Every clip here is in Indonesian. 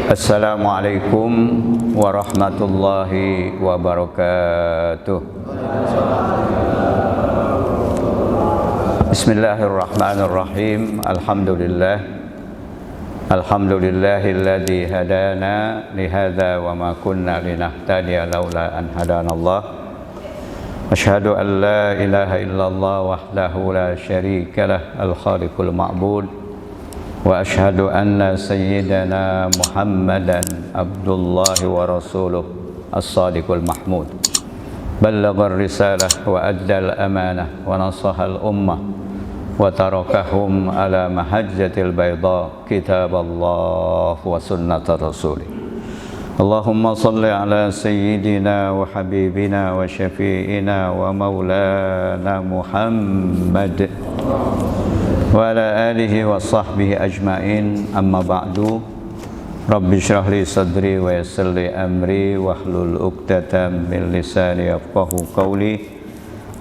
Assalamualaikum warahmatullahi wabarakatuh. Bismillahirrahmanirrahim. Alhamdulillahilladzi hadana lihadza wa ma kunna linahtadiya laula an hadanallah. Asyhadu an la ilaha illallah wahdahu la syarika lah al-khaliqul ma'bud. Wa ashhadu anna sayyidana Muhammadan abdullahi wa rasuluh as-sadiqul mahmud. Ballaghar risalah wa addal amanah wa nasahal ummah wa tarakahum ala mahajjatil bayda kitaballah wa sunnatar rasulih. Allahumma salli ala sayyidina wa habibina wa syafi'ina wa maulana Muhammad wa ala alihi wa sahbihi ajma'in, amma ba'du. Rabbi syrah li sadri wa yassir li amri wahlul 'uqdatam min lisani yafqahu qawli.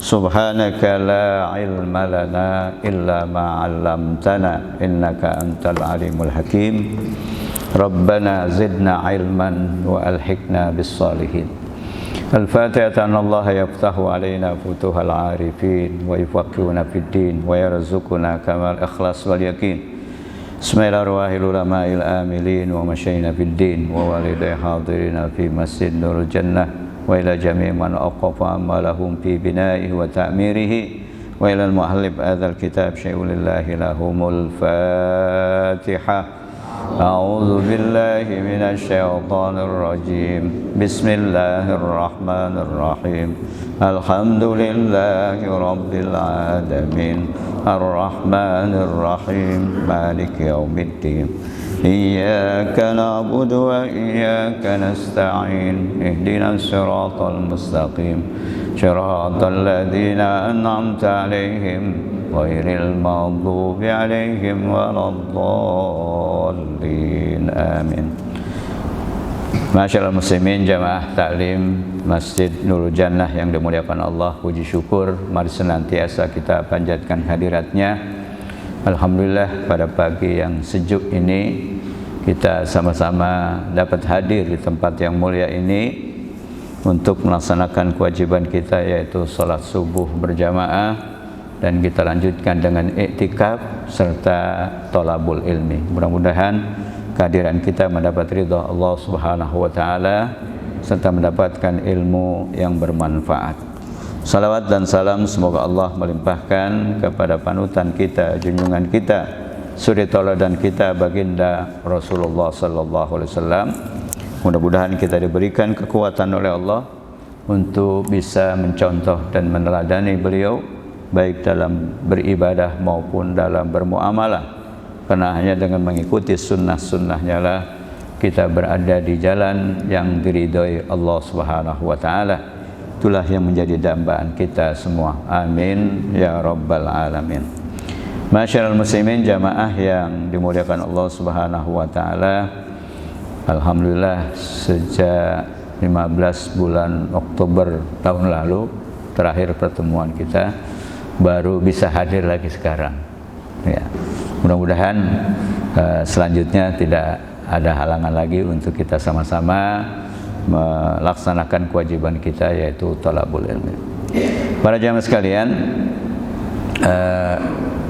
Subhanaka la ilma lana illa ma 'allamtana innaka antal alimul hakim. Rabbana zidna ilman wa alhiqna bis salihin. Al-Fatihah. Allah yaftahu alaina futuhal arifin wa yufaqqihuna fid din wa yarzuquna kamal ikhlas wal yaqin. Bismillahirrahmanirrahim. Ulama'il amilin wa masyayina fid din wa walidai hadirina fi masjid Nurul Jannah wa ila jami' man aqafa amalahum fi bina'ihi wa ta'mirihi wa ila al-muallif hadzal kitab syai'ulillahi lahumul Fatihah. A'udzu billahi minasy syaithanir rajim. Bismillahirrahmanirrahim. Alhamdulillahi rabbil alamin. Arrahmanir rahim. Maliki yaumiddin. Iyyaka na'budu wa iyyaka nasta'in. Ihdinas siratal mustaqim. Shiratal ladzina an'amta 'alaihim ghairil maghdubi 'alaihim waladdallin. Amin. Masyaallah muslimin jamaah taklim Masjid Nurul Jannah yang dimuliakan Allah, puji syukur mari senantiasa kita panjatkan hadiratnya. Alhamdulillah pada pagi yang sejuk ini kita sama-sama dapat hadir di tempat yang mulia ini untuk melaksanakan kewajiban kita, yaitu salat subuh berjamaah, dan kita lanjutkan dengan iktikaf serta thalabul ilmi. Mudah-mudahan kehadiran kita mendapat ridha Allah Subhanahu wa taala serta mendapatkan ilmu yang bermanfaat. Salawat dan salam semoga Allah melimpahkan kepada panutan kita, junjungan kita, suri tauladan kita, baginda Rasulullah sallallahu alaihi wasallam. Mudah-mudahan kita diberikan kekuatan oleh Allah untuk bisa mencontoh dan meneladani beliau, baik dalam beribadah maupun dalam bermuamalah, karena hanya dengan mengikuti sunnah-sunnahnya lah kita berada di jalan yang diridhoi Allah Subhanahu wa taala. Itulah yang menjadi dambaan kita semua. Amin ya rabbal alamin. Masyaallah muslimin jamaah yang dimuliakan Allah Subhanahu wa taala. Alhamdulillah sejak 15 bulan Oktober tahun lalu terakhir pertemuan kita, baru bisa hadir lagi sekarang ya. Mudah-mudahan selanjutnya tidak ada halangan lagi untuk kita sama-sama melaksanakan kewajiban kita, yaitu thalabul ilmi. Para jamaah sekalian,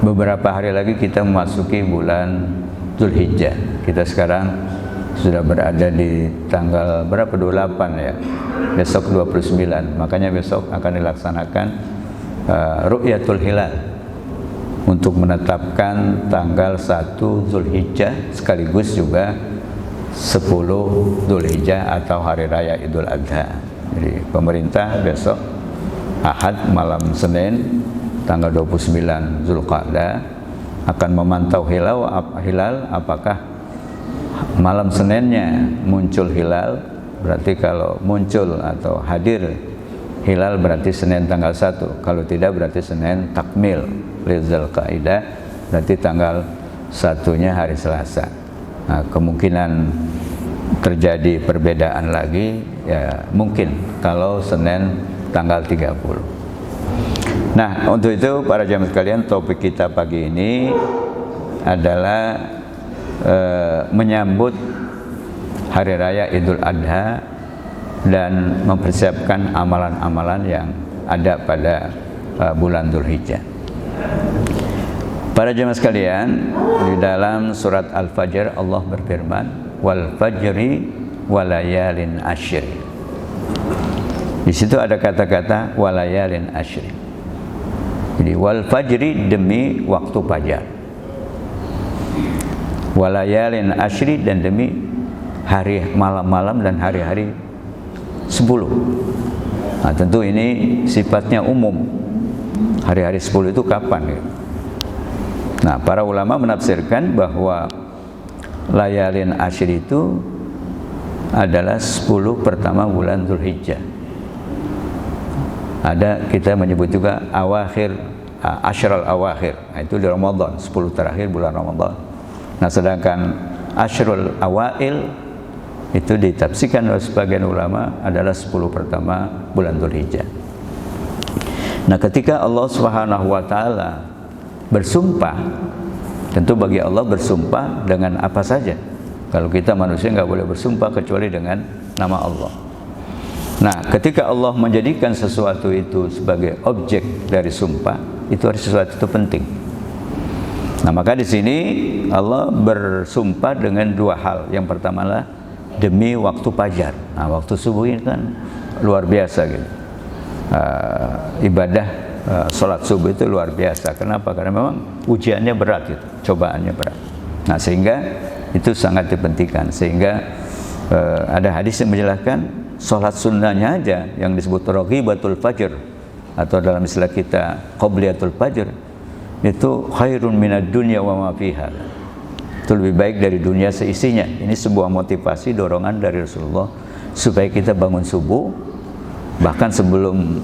beberapa hari lagi kita memasuki bulan Dzulhijjah. Kita sekarang sudah berada di tanggal berapa? 28 ya. Besok 29. Makanya besok akan dilaksanakan Ru'yatul Hilal untuk menetapkan tanggal 1 Dzulhijjah sekaligus juga 10 Dzulhijjah atau hari raya Idul Adha. Jadi pemerintah besok Ahad malam Senin tanggal 29 Zulqa'dah akan memantau hilal apakah malam Seninnya muncul hilal. Berarti kalau muncul atau hadir hilal berarti Senin tanggal 1. Kalau tidak berarti Senin takmil Lizal Qaidah, berarti tanggal 1-nya hari Selasa. Nah, kemungkinan terjadi perbedaan lagi ya mungkin kalau Senin tanggal 30. Nah, untuk itu para jamaah sekalian, topik kita pagi ini adalah menyambut hari raya Idul Adha dan mempersiapkan amalan-amalan yang ada pada bulan Dzulhijjah. Para jemaah sekalian, di dalam surat Al-Fajr Allah berfirman, wal fajri walayalin ashri. Di situ ada kata-kata walayalin ashri. Jadi wal fajri demi waktu fajar, walayalin ashri dan demi hari malam-malam dan hari-hari 10. Nah, tentu ini sifatnya umum. Hari-hari 10 itu kapan? Gitu. Nah, para ulama menafsirkan bahwa layalin ashri itu adalah 10 pertama bulan Dzulhijjah. Ada kita menyebut juga awakhir, asyrul awakhir. Nah, itu di Ramadan, 10 terakhir bulan Ramadan. Nah, sedangkan asyrul awail itu ditafsirkan oleh sebagian ulama adalah 10 pertama bulan Dzulhijjah. Nah, ketika Allah Subhanahu wa taala bersumpah, tentu bagi Allah bersumpah dengan apa saja. Kalau kita manusia nggak boleh bersumpah kecuali dengan nama Allah. Nah, ketika Allah menjadikan sesuatu itu sebagai objek dari sumpah, itu harus sesuatu itu penting. Nah, maka di sini Allah bersumpah dengan dua hal. Yang pertama adalah demi waktu fajar. Nah, waktu subuh ini kan luar biasa gitu. Ibadah sholat subuh itu luar biasa. Kenapa? Karena memang ujiannya berat gitu, cobaannya berat. Nah, sehingga itu sangat dipentingkan. Sehingga ada hadis yang menjelaskan sholat sunnahnya aja yang disebut raghibatul fajr, atau dalam istilah kita qobliyatul fajr, itu khairun minad dunya wa ma fiha. Itu lebih baik dari dunia seisinya. Ini sebuah motivasi, dorongan dari Rasulullah supaya kita bangun subuh, bahkan sebelum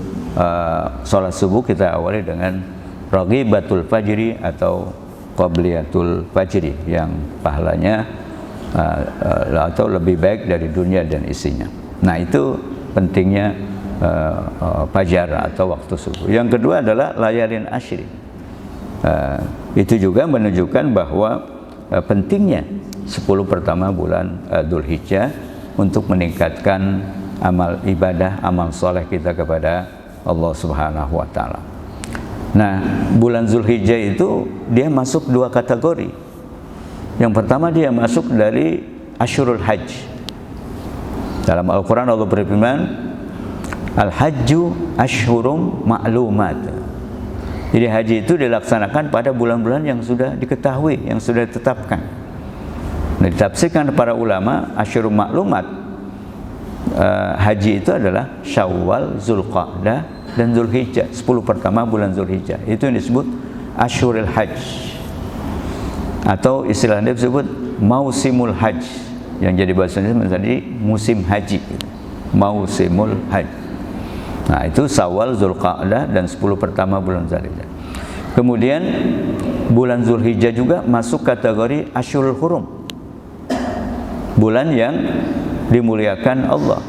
sholat subuh kita awali dengan raghibatul fajri atau qobliyatul fajri yang pahalanya atau lebih baik dari dunia dan isinya. Nah, itu pentingnya fajar atau waktu subuh. Yang kedua adalah layalin ashri. Itu juga menunjukkan bahwa pentingnya 10 pertama bulan Dzulhijjah untuk meningkatkan amal ibadah, amal soleh kita kepada Allah Subhanahu wa taala. Nah, bulan Dzulhijjah itu dia masuk dua kategori. Yang pertama dia masuk dari Asyurul Hajj. Dalam Al-Qur'an Allah berfirman, Al-Hajju Asyhurum Ma'lumat. Jadi haji itu dilaksanakan pada bulan-bulan yang sudah diketahui, yang sudah ditetapkan. Ditafsirkan para ulama Asyhurum Ma'lumat. Haji itu adalah Syawal, Zulqa'dah dan Dzulhijjah, 10 pertama bulan Dzulhijjah. Itu yang disebut Asyurul Hajj, atau istilahnya disebut Mausimul Hajj, yang jadi bahasa Indonesia menjadi musim haji, Mausimul Hajj. Nah, itu Syawal, Zulqa'dah dan 10 pertama bulan Dzulhijjah. Kemudian bulan Dzulhijjah juga masuk kategori Asyurul Hurum, bulan yang dimuliakan Allah,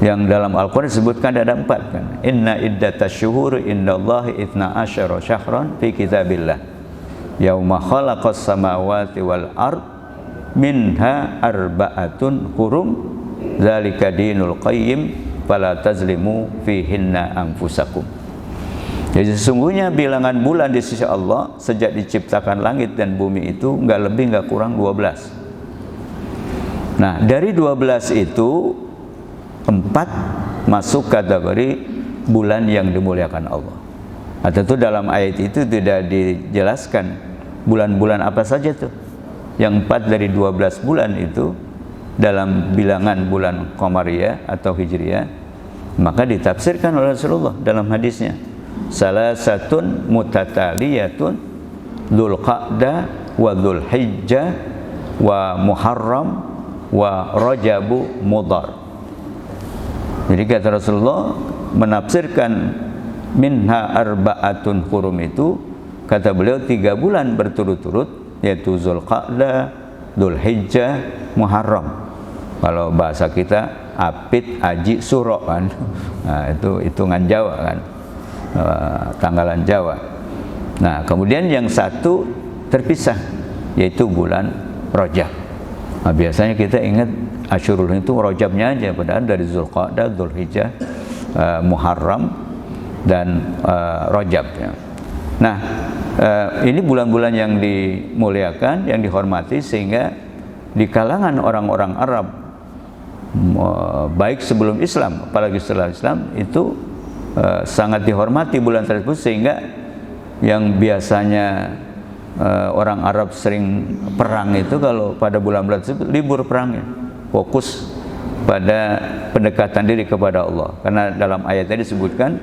yang dalam Al-Quran disebutkan ada 4 kan. Inna iddatasyuhuri indallahi 12 syahran fi kitabillah yauma khalaqas samawati wal ard minha arba'atun hurum dzalika dinul qayyim fala tazlimu fihinna anfusakum. Jadi sesungguhnya bilangan bulan di sisi Allah sejak diciptakan langit dan bumi itu enggak lebih enggak kurang 12. Nah, dari 12 itu 4 masuk kategori bulan yang dimuliakan Allah. Nah, tentu dalam ayat itu tidak dijelaskan bulan-bulan apa saja tuh. Yang 4 dari 12 bulan itu dalam bilangan bulan Qamariyah atau Hijriyah, maka ditafsirkan oleh Rasulullah dalam hadisnya. Salasatun mutataliyatun Dzulqa'dah wa Dzulhijjah wa Muharram wa Rajabu Mudhar. Jadi kata Rasulullah menafsirkan minha arba'atun hurum itu, kata beliau 3 bulan berturut-turut, yaitu Dzulqa'dah, Dzulhijjah, Muharram. Kalau bahasa kita Apit, Aji, Suro kan. Nah, itu hitungan Jawa kan, tanggalan Jawa. Nah, kemudian yang satu terpisah, yaitu bulan Rajab. Nah, biasanya kita ingat Asyurul Hurum itu Rajabnya aja, padahal dari Zulqa'dah, Dzulhijjah, Muharram dan Rajab ya. Nah, ini bulan-bulan yang dimuliakan, yang dihormati, sehingga di kalangan orang-orang Arab baik sebelum Islam apalagi setelah Islam itu sangat dihormati bulan tersebut, sehingga yang biasanya orang Arab sering perang itu kalau pada bulan-bulan tersebut libur perangnya, fokus pada pendekatan diri kepada Allah, karena dalam ayat tadi disebutkan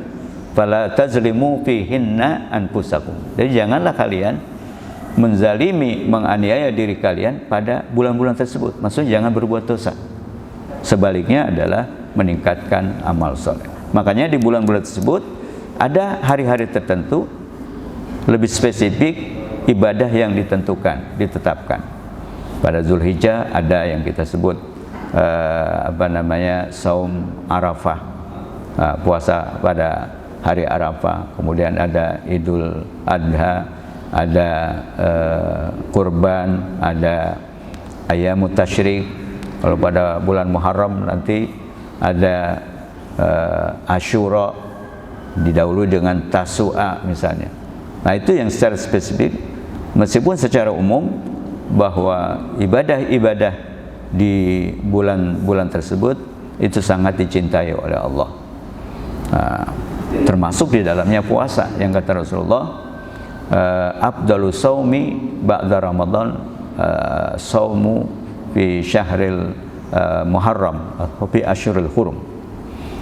fala tazlimu fihinna anfusakum. Jadi janganlah kalian menzalimi, menganiaya diri kalian pada bulan-bulan tersebut. Maksudnya jangan berbuat dosa. Sebaliknya adalah meningkatkan amal soleh. Makanya di bulan-bulan tersebut ada hari-hari tertentu, lebih spesifik ibadah yang ditentukan, ditetapkan. Pada Dzulhijjah ada yang kita sebut saum Arafah, puasa pada hari Arafah. Kemudian ada Idul Adha, ada kurban, ada Ayyamut Tasyrik. Kalau pada bulan Muharram nanti ada Asyura, didahului dengan Tasu'a misalnya. Nah, itu yang secara spesifik, meskipun secara umum bahwa ibadah-ibadah di bulan-bulan tersebut itu sangat dicintai oleh Allah. Nah, termasuk di dalamnya puasa, yang kata Rasulullah, afdalu saumi ba'da Ramadan saumu fi syahril Muharram atau fi asyuril hurum.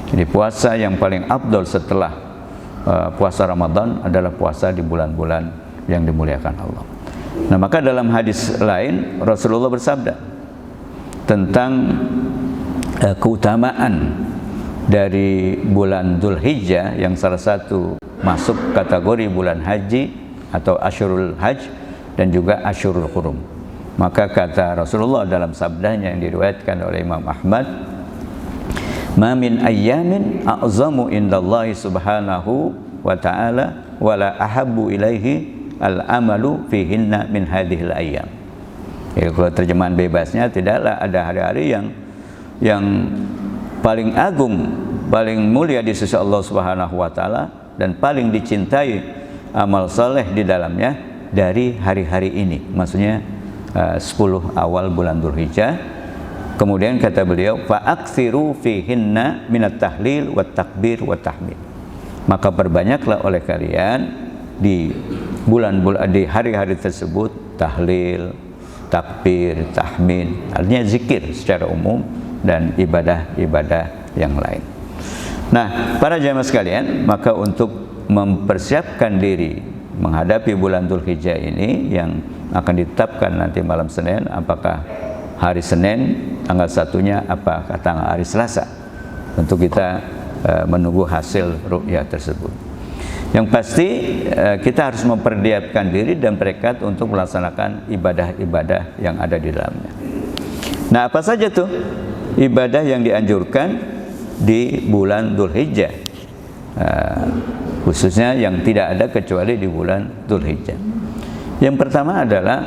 Jadi puasa yang paling afdal setelah puasa Ramadan adalah puasa di bulan-bulan yang dimuliakan Allah. Nah, maka dalam hadis lain Rasulullah bersabda tentang keutamaan dari bulan Dzulhijjah, yang salah satu masuk kategori bulan haji atau Asyurul Hajj dan juga Asyurul Hurum. Maka kata Rasulullah dalam sabdanya yang diriwayatkan oleh Imam Ahmad, "Ma min ayyamin a'zamu indallahi subhanahu wa ta'ala wala ahabbu ilaihi al-amalu fihinna min hadhil ayyam." Ya, kalau terjemahan bebasnya, tidaklah ada hari-hari yang paling agung, paling mulia di sisi Allah Subhanahu wa taala dan paling dicintai amal saleh di dalamnya dari hari-hari ini. Maksudnya 10 awal bulan Dzulhijjah. Kemudian kata beliau, fa aktsiru fihinna minat tahlil wat takbir wat tahmid. Maka perbanyaklah oleh kalian di bulan-bulan, di hari-hari tersebut tahlil, takbir, tahmid, artinya zikir secara umum, dan ibadah-ibadah yang lain. Nah, para jamaah sekalian, maka untuk mempersiapkan diri menghadapi bulan Dzulhijjah ini yang akan ditetapkan nanti malam Senin, apakah hari Senin tanggal 1-nya, apakah tanggal hari Selasa, untuk kita menunggu hasil ru'yah tersebut. Yang pasti kita harus mempersiapkan diri dan bertekad untuk melaksanakan ibadah-ibadah yang ada di dalamnya. Nah, apa saja tuh ibadah yang dianjurkan di bulan Dzulhijjah, khususnya yang tidak ada kecuali di bulan Dzulhijjah? Yang pertama adalah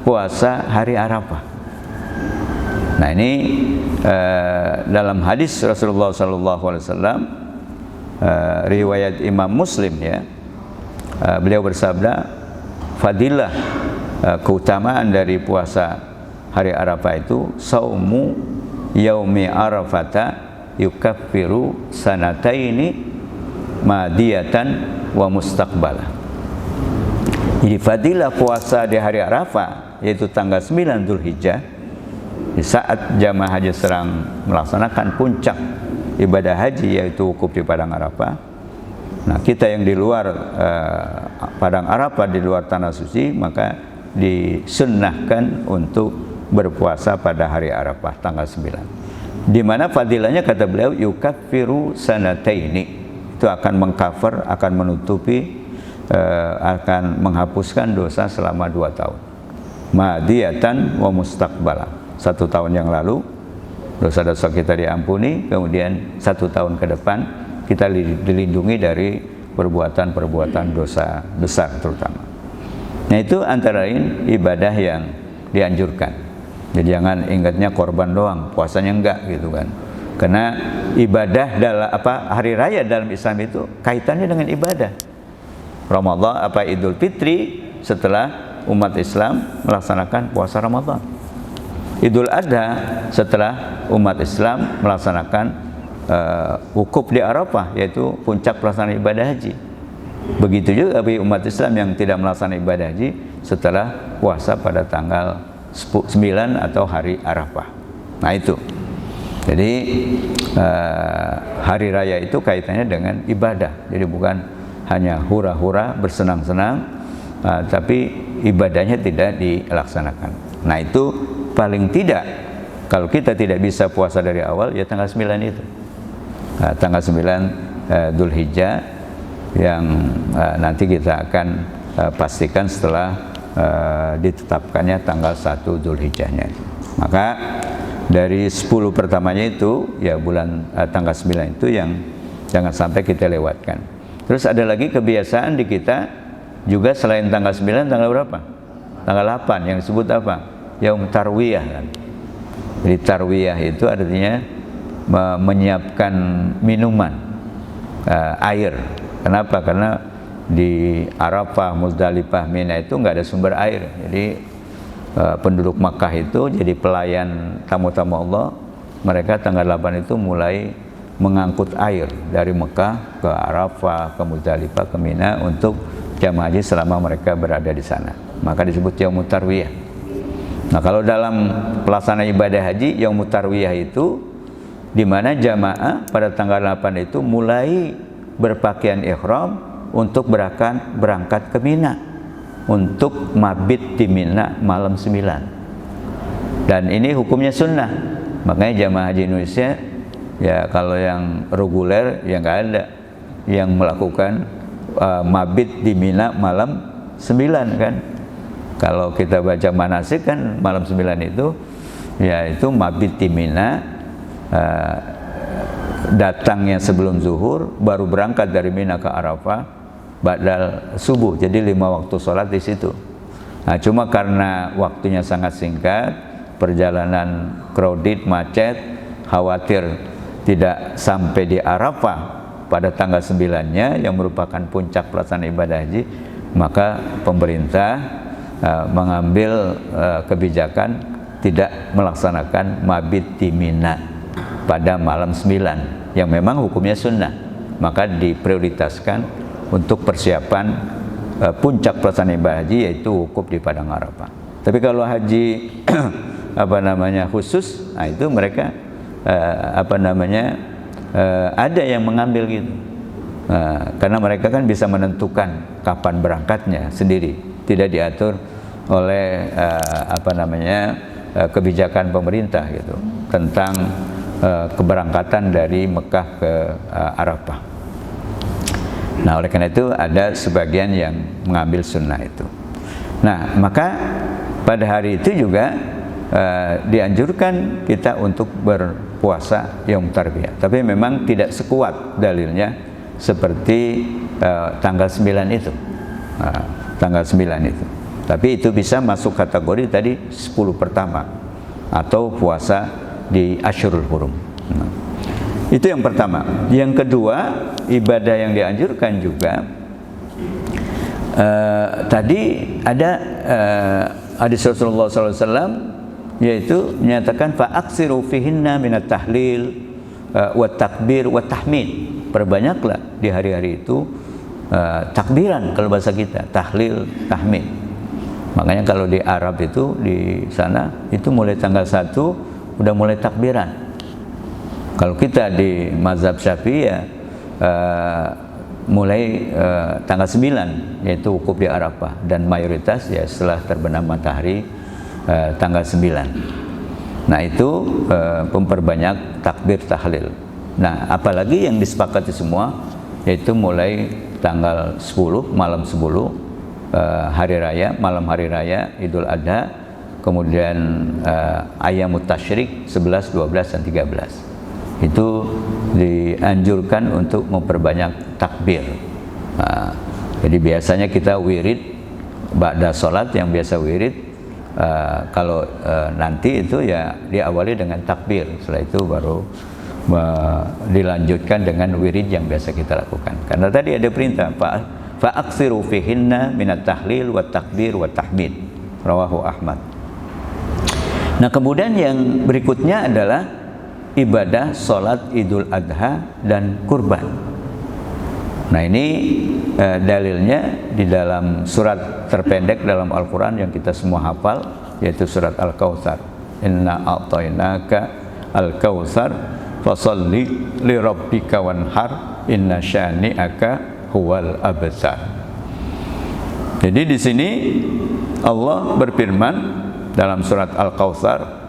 puasa hari Arafah. Nah, ini dalam hadis Rasulullah SAW, riwayat Imam Muslim ya, beliau bersabda, fadilah, keutamaan dari puasa hari Arafah itu, saumu yaumi arafata yukaffiru sanataini madiyatan wa mustaqbalah. Jadi fadilah puasa di hari Arafah, yaitu tanggal 9 Dzulhijjah, di saat jamaah haji sedang melaksanakan puncak ibadah haji, yaitu wukuf di Padang Arafah. Nah, kita yang di luar Padang Arafah, di luar tanah suci, maka disunnahkan untuk berpuasa pada hari Arafah tanggal 9. Di mana fadilahnya kata beliau yukaffiru sanataini, itu akan mengcover, akan menutupi, akan menghapuskan dosa selama 2 tahun. Madiyatan wa mustaqbala, 1 tahun yang lalu dosa-dosa kita diampuni, kemudian 1 tahun ke depan kita dilindungi dari perbuatan-perbuatan dosa besar terutama. Nah, itu antara lain ibadah yang dianjurkan. Jadi jangan ingatnya korban doang, puasanya enggak gitu kan. Karena ibadah dalam hari raya dalam Islam itu kaitannya dengan ibadah. Ramadan Idul Fitri setelah umat Islam melaksanakan puasa Ramadan. Idul Adha setelah umat Islam melaksanakan wukuf di Arafah, yaitu puncak pelaksanaan ibadah haji. Begitu juga bagi umat Islam yang tidak melaksanakan ibadah haji setelah puasa pada tanggal 9 atau hari Arafah. Nah itu. Jadi hari raya itu kaitannya dengan ibadah. Jadi bukan hanya hura-hura bersenang-senang, tapi ibadahnya tidak dilaksanakan. Nah itu paling tidak kalau kita tidak bisa puasa dari awal, ya tanggal 9 itu. Tanggal 9 Dzulhijjah yang nanti kita akan pastikan setelah ditetapkannya tanggal 1 Dzulhijjahnya. Maka dari 10 pertamanya itu ya bulan tanggal 9 itu yang jangan sampai kita lewatkan. Terus ada lagi kebiasaan di kita juga selain tanggal 9, tanggal berapa? Tanggal 8 yang disebut apa? Yaum Tarwiyah kan. Jadi Tarwiyah itu artinya menyiapkan minuman, air. Kenapa? Karena di Arafah, Muzdalifah, Mina itu nggak ada sumber air. Jadi penduduk Makkah itu jadi pelayan tamu-tamu Allah. Mereka tanggal 8 itu mulai mengangkut air dari Mekah ke Arafah, ke Muzdalifah, ke Mina untuk jamaah haji selama mereka berada di sana. Maka disebut Yaumut Tarwiyah. Nah, kalau dalam pelaksanaan ibadah haji, Yaumut Tarwiyah itu di mana jamaah pada tanggal 8 itu mulai berpakaian ihram untuk berangkat ke Mina untuk mabit di Mina malam 9. Dan ini hukumnya sunnah. Makanya jamaah haji Indonesia ya kalau yang reguler ya nggak ada yang melakukan mabit di Mina malam 9 kan. Kalau kita baca manasik kan malam 9 itu ya itu mabit di Mina, datangnya sebelum zuhur, baru berangkat dari Mina ke Arafah ba'dal subuh. Jadi 5 waktu sholat di situ. Nah, cuma karena waktunya sangat singkat, perjalanan crowded, macet, khawatir tidak sampai di Arafah pada tanggal 9-nya yang merupakan puncak pelaksanaan ibadah haji, maka pemerintah mengambil kebijakan tidak melaksanakan mabit di Mina pada malam 9 yang memang hukumnya sunnah. Maka diprioritaskan untuk persiapan puncak pelaksanaan ibadah haji, yaitu wukuf di padang Arafah. Tapi kalau haji khusus, nah itu mereka ada yang mengambil gitu. Karena mereka kan bisa menentukan kapan berangkatnya sendiri, tidak diatur oleh kebijakan pemerintah gitu tentang keberangkatan dari Mekah ke Arafah. Nah, oleh karena itu ada sebagian yang mengambil sunnah itu. Nah, maka pada hari itu juga dianjurkan kita untuk berpuasa Yaum Tarwiyah. Tapi memang tidak sekuat dalilnya seperti tanggal 9 itu. Tanggal 9 itu. Tapi itu bisa masuk kategori tadi 10 pertama atau puasa di Asyurul Hurum. Itu yang pertama. Yang kedua, ibadah yang dianjurkan juga tadi ada hadis Rasulullah SAW, yaitu menyatakan fa'aksiru fihinna minat tahlil wa takbir wa tahmid. Perbanyaklah di hari-hari itu takbiran kalau bahasa kita, tahlil, tahmid. Makanya kalau di Arab itu di sana itu mulai tanggal 1 udah mulai takbiran. Kalau kita di mazhab Syafi'i ya mulai tanggal 9 yaitu wukuf di Arafah, dan mayoritas ya setelah terbenam matahari tanggal 9. Nah itu memperbanyak takbir tahlil. Nah apalagi yang disepakati semua yaitu mulai tanggal 10 malam 10 hari raya, malam hari raya Idul Adha, kemudian Ayyamut Tasyrik 11, 12 dan 13. Itu dianjurkan untuk memperbanyak takbir. Nah, jadi biasanya kita wirid ba'da sholat, yang biasa wirid Kalau nanti itu ya diawali dengan takbir, setelah itu baru dilanjutkan dengan wirid yang biasa kita lakukan. Karena tadi ada perintah fa'aksiru fihinna minat tahlil wa takbir wa tahmid, rawahu Ahmad. Nah, kemudian yang berikutnya adalah ibadah sholat Idul Adha dan kurban. Nah, ini dalilnya di dalam surat terpendek dalam Al-Quran yang kita semua hafal, yaitu surat Al-Kautsar. Inna a'tainaka al-kautsar fasalli li rabbika wanhar inna syani'aka huwal abtar. Jadi di sini Allah berfirman dalam surat Al-Kautsar,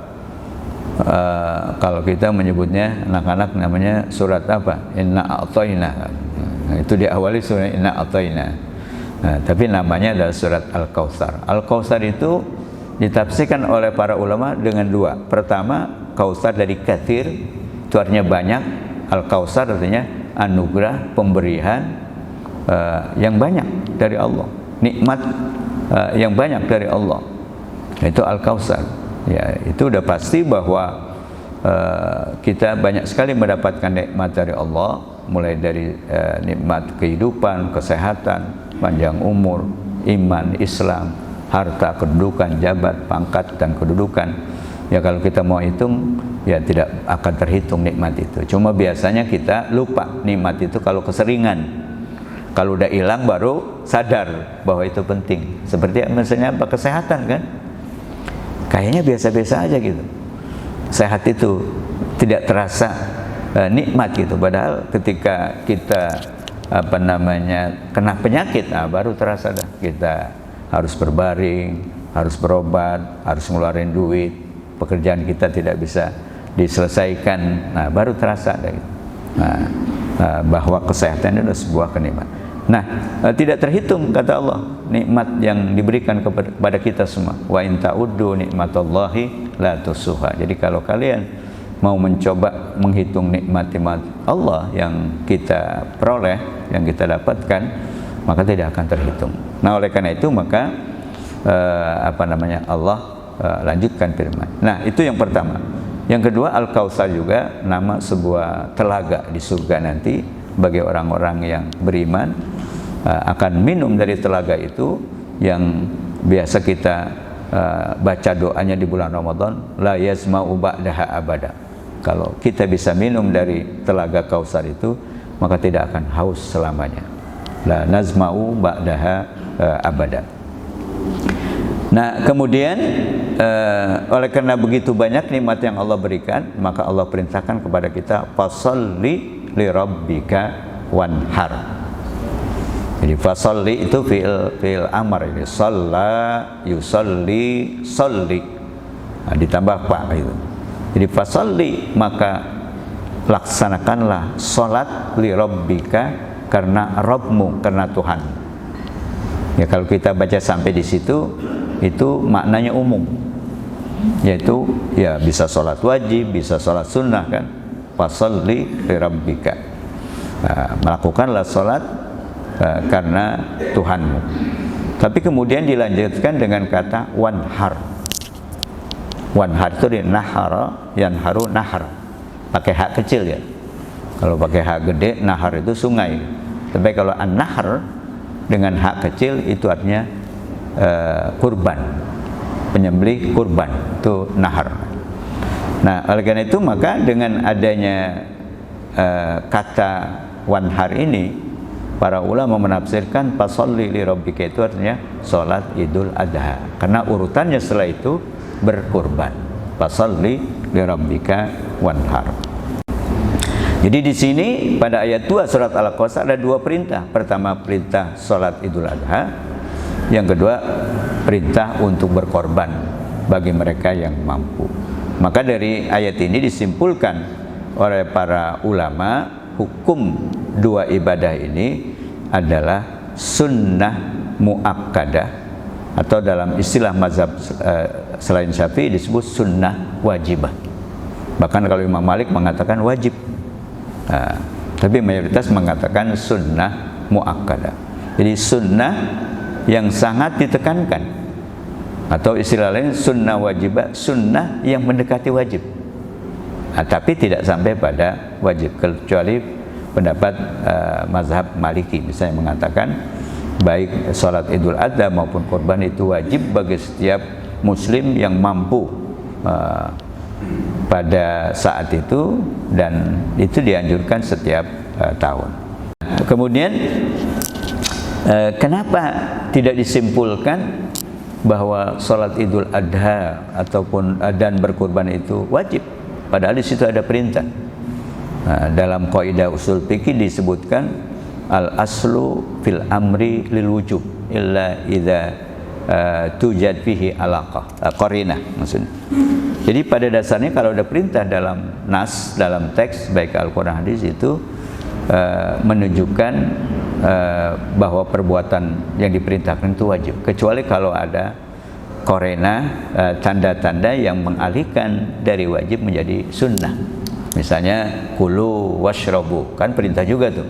kalau kita menyebutnya anak-anak namanya surat apa? Inna a'tainaka. Nah, itu diawali surat Inna a'tainaka. Nah, tapi namanya adalah surat Al-Kautsar. Al-Kautsar itu ditafsirkan oleh para ulama dengan dua. Pertama, kautsar dari katsir, itu artinya banyak. Al-Kautsar artinya anugerah, pemberian yang banyak dari Allah, nikmat yang banyak dari Allah. Itu Al-Kautsar. Ya, itu udah pasti bahwa kita banyak sekali mendapatkan nikmat dari Allah, mulai dari nikmat kehidupan, kesehatan, panjang umur, iman, Islam, harta, kedudukan, jabat, pangkat, dan kedudukan. Ya, kalau kita mau hitung, ya tidak akan terhitung nikmat itu. Cuma biasanya kita lupa nikmat itu kalau keseringan. Kalau udah hilang baru sadar bahwa itu penting. Seperti misalnya apa, kesehatan kan? Kayaknya biasa-biasa aja gitu. Sehat itu tidak terasa nikmat gitu. Padahal ketika kita kena penyakit, baru terasa dah. Kita harus berbaring, harus berobat, harus ngeluarin duit, pekerjaan kita tidak bisa diselesaikan. Nah, baru terasa dah gitu. Bahwa kesehatan itu adalah sebuah kenikmatan. Nah, tidak terhitung kata Allah nikmat yang diberikan kepada kita semua. Wa in ta'uddu nikmatallahi la tusuha. Jadi kalau kalian mau mencoba menghitung nikmat-nikmat Allah yang kita peroleh, yang kita dapatkan, maka tidak akan terhitung. Nah, oleh karena itu maka Allah lanjutkan firman. Nah, itu yang pertama. Yang kedua, Al-Kautsar juga nama sebuah telaga di surga nanti bagi orang-orang yang beriman. Akan minum dari telaga itu yang biasa kita baca doanya di bulan Ramadan, la yazma'u ba'daha abada. Kalau kita bisa minum dari telaga Kautsar itu, maka tidak akan haus selamanya. La nazma'u ba'daha abada. Nah, kemudian oleh karena begitu banyak nikmat yang Allah berikan, maka Allah perintahkan kepada kita fasalli li rabbika wanhar. Jadi fasalli itu fi'il amar, ini shalla, yusalli, salli, ditambah fa itu. Jadi fasalli, maka laksanakanlah salat li rabbika, karena Rabbmu, karena Tuhan. Ya, kalau kita baca sampai di situ, itu maknanya umum, yaitu ya bisa salat wajib, bisa salat sunnah kan. Fasalli li rabbika, melakukanlah salat karena Tuhanmu. Tapi kemudian dilanjutkan dengan kata wanhar. Wanhar itu di nahara, yanharu nahar, pakai hak kecil ya. Kalau pakai hak gede, nahar itu sungai. Tapi kalau an-nahar dengan hak kecil itu artinya kurban, penyembelih kurban, itu nahar. Nah, oleh karena itu maka dengan adanya kata wanhar ini, para ulama menafsirkan fasalli li rabbika itu artinya salat Idul Adha, karena urutannya setelah itu berkurban. Fasalli li rabbika wanhar. Jadi di sini pada ayat 2 surat Al-Kautsar ada dua perintah. Pertama, perintah salat Idul Adha. Yang kedua, perintah untuk berkorban bagi mereka yang mampu. Maka dari ayat ini disimpulkan oleh para ulama, hukum dua ibadah ini adalah sunnah muakkadah, atau dalam istilah mazhab selain Syafi'i disebut sunnah wajibah. Bahkan kalau Imam Malik mengatakan wajib, tapi mayoritas mengatakan sunnah muakkadah. Jadi sunnah yang sangat ditekankan, atau istilah lain sunnah wajibah, sunnah yang mendekati wajib. Tapi tidak sampai pada wajib, kecuali pendapat mazhab Maliki misalnya mengatakan baik sholat Idul Adha maupun kurban itu wajib bagi setiap muslim yang mampu pada saat itu, dan itu dianjurkan setiap tahun. Kemudian kenapa tidak disimpulkan bahwa sholat Idul Adha ataupun dan berkurban itu wajib, padahal di situ ada perintah. Dalam kaidah usul fikih disebutkan al aslu fil amri lil wujub illa idza tujad fihi alaqah, qarinah maksudnya. Jadi pada dasarnya kalau ada perintah dalam nas, dalam teks baik Al-Qur'an hadis itu menunjukkan bahwa perbuatan yang diperintahkan itu wajib, kecuali kalau ada korena, tanda-tanda yang mengalihkan dari wajib menjadi sunnah. Misalnya kulu washrabu, kan perintah juga tuh,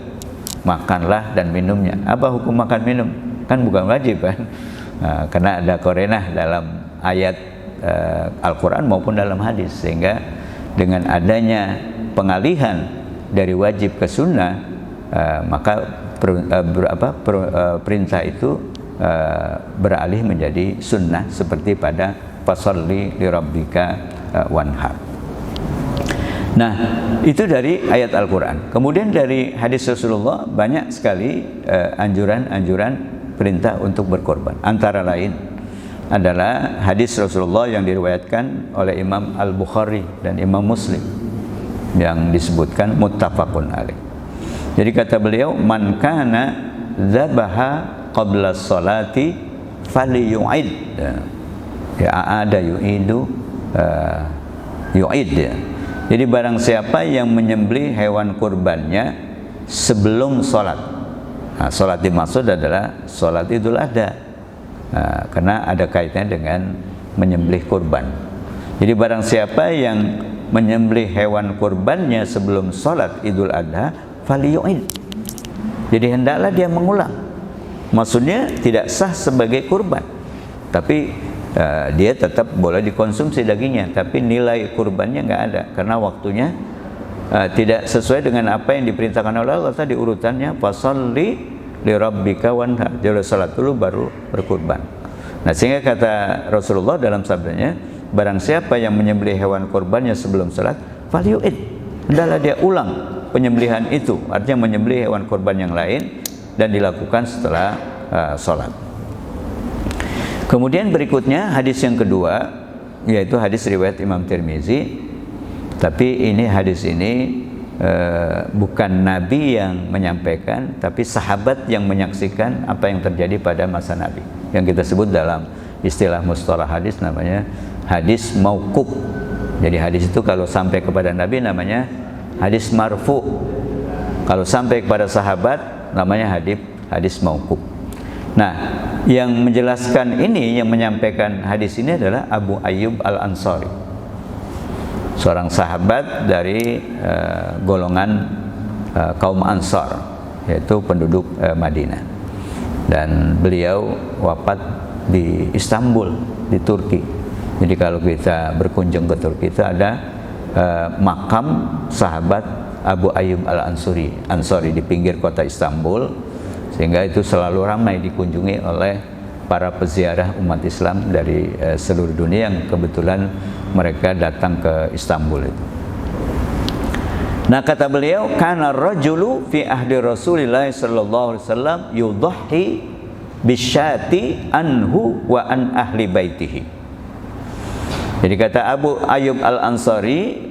makanlah dan minumnya. Apa hukum makan minum? Kan bukan wajib kan, karena ada korena dalam ayat Al-Quran maupun dalam hadis, sehingga dengan adanya pengalihan dari wajib ke sunnah, maka perintah itu beralih menjadi sunnah, seperti pada fasalli li rabbika wanhar. Nah, itu dari ayat Al-Quran. Kemudian dari hadis Rasulullah banyak sekali anjuran-anjuran perintah untuk berkorban. Antara lain adalah hadis Rasulullah yang diriwayatkan oleh Imam Al-Bukhari dan Imam Muslim yang disebutkan muttafaqun alaih. Jadi kata beliau, man kana dzabaha qabla sholati falyu'id. Ya, ada yu'idu, yu'id ya. Jadi barang siapa yang menyembelih hewan kurbannya sebelum sholat. Nah, sholat dimaksud adalah sholat Idul Adha, karena ada kaitannya dengan menyembelih kurban. Jadi barang siapa yang menyembelih hewan kurbannya sebelum sholat Idul Adha, faliyu'id. Jadi hendaklah dia mengulang. Maksudnya tidak sah sebagai kurban, tapi dia tetap boleh dikonsumsi dagingnya, tapi nilai kurbannya nggak ada, karena waktunya tidak sesuai dengan apa yang diperintahkan oleh Allah tadi urutannya, fasholli li rabbika wanhar. Jadi salat dulu baru berkurban. Nah, sehingga kata Rasulullah dalam sabdanya, barang siapa yang menyembelih hewan kurbannya sebelum salat, falyu'id, hendaklah dia ulang penyembelihan itu, artinya menyembelih hewan kurban yang lain dan dilakukan setelah salat. Kemudian berikutnya hadis yang kedua, yaitu hadis riwayat Imam Tirmizi. Tapi ini hadis ini bukan Nabi yang menyampaikan, tapi sahabat yang menyaksikan apa yang terjadi pada masa Nabi, yang kita sebut dalam istilah mustalah hadis namanya hadis mauquf. Jadi hadis itu kalau sampai kepada Nabi namanya hadis marfu, kalau sampai kepada sahabat namanya hadis mauquf. Nah, yang menjelaskan ini, yang menyampaikan hadis ini adalah Abu Ayyub Al-Ansari, seorang sahabat dari golongan kaum Ansar, yaitu penduduk Madinah. Dan beliau wafat di Istanbul, di Turki. Jadi kalau kita berkunjung ke Turki itu ada makam sahabat Abu Ayyub Al-Ansari di pinggir kota Istanbul, sehingga itu selalu ramai dikunjungi oleh para peziarah umat Islam dari seluruh dunia yang kebetulan mereka datang ke Istanbul itu. Nah, kata beliau, kana rajulu fi ahdi Rasulillah sallallahu alaihi wasallam yudhhi bisyati anhu wa an ahli baitihi. Jadi kata Abu Ayyub Al-Ansari,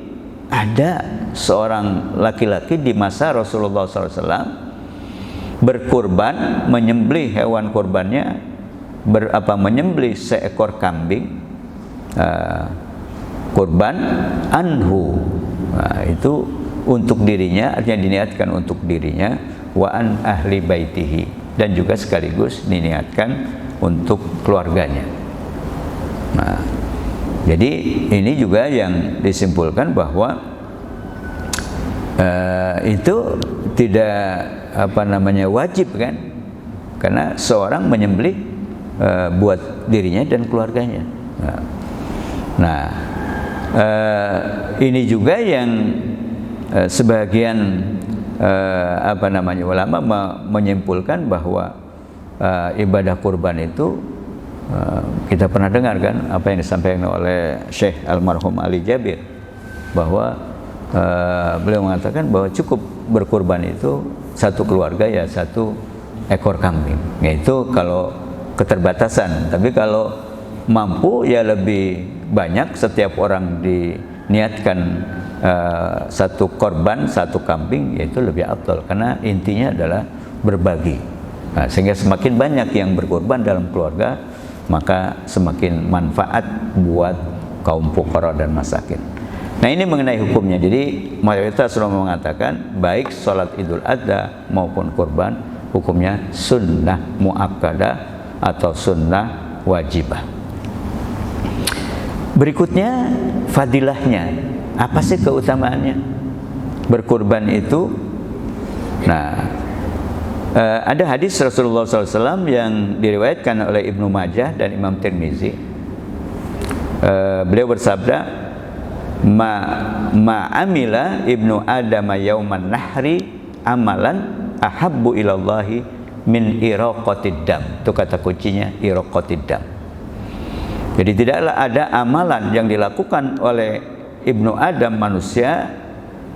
ada seorang laki-laki di masa Rasulullah sallallahu alaihi wasallam berkurban, menyembelih hewan kurbannya, menyembelih seekor kambing kurban anhu, itu untuk dirinya, artinya diniatkan untuk dirinya, wa an ahli baitihi, dan juga sekaligus diniatkan untuk keluarganya. Nah, jadi ini juga yang disimpulkan bahwa itu tidak wajib kan, karena seorang menyembelih buat dirinya dan keluarganya. Nah, ini juga yang sebagian ulama menyimpulkan bahwa ibadah kurban itu kita pernah dengar kan apa yang disampaikan oleh Syekh almarhum Ali Jabir, bahwa beliau mengatakan bahwa cukup berkurban itu satu keluarga ya satu ekor kambing, yaitu kalau keterbatasan. Tapi kalau mampu ya lebih banyak, setiap orang diniatkan satu korban satu kambing, yaitu lebih afdal karena intinya adalah berbagi. Nah, sehingga semakin banyak yang berkorban dalam keluarga, maka semakin manfaat buat kaum fuqara dan masakin. Nah, ini mengenai hukumnya. Jadi mayoritas ulama mengatakan baik sholat Idul Adha maupun kurban hukumnya sunnah muakkadah atau sunnah wajibah. Berikutnya fadilahnya, apa sih keutamaannya berkurban itu? Nah, ada hadis Rasulullah SAW yang diriwayatkan oleh Ibnu Majah dan Imam Tirmizi. Beliau bersabda, ma amila ibnu Adam yauman nahri amalan ahabbu ilallahi min iraqatid dam. Itu kata kuncinya, iraqatid dam. Jadi tidaklah ada amalan yang dilakukan oleh Ibnu Adam manusia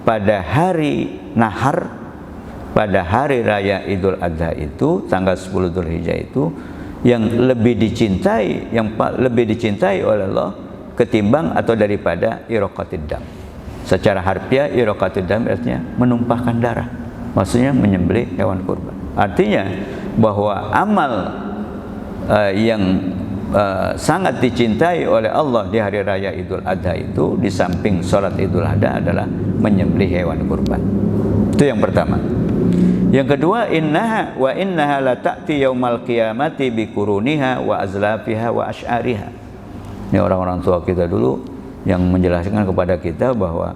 pada hari nahar, pada hari raya Idul Adha itu, tanggal 10 Dzulhijjah itu, yang lebih dicintai, lebih dicintai oleh Allah ketimbang atau daripada iraqatid dam. Secara harfiah iraqatid dam artinya menumpahkan darah, maksudnya menyembelih hewan kurban. Artinya bahwa amal yang sangat dicintai oleh Allah di hari raya Idul Adha itu, di samping sholat Idul Adha, adalah menyembelih hewan kurban. Itu yang pertama. Yang kedua, innaha la ta'ti yaumal qiyamati bi quruniha wa azlafiha wa asy'ariha. Ini orang-orang tua kita dulu yang menjelaskan kepada kita bahwa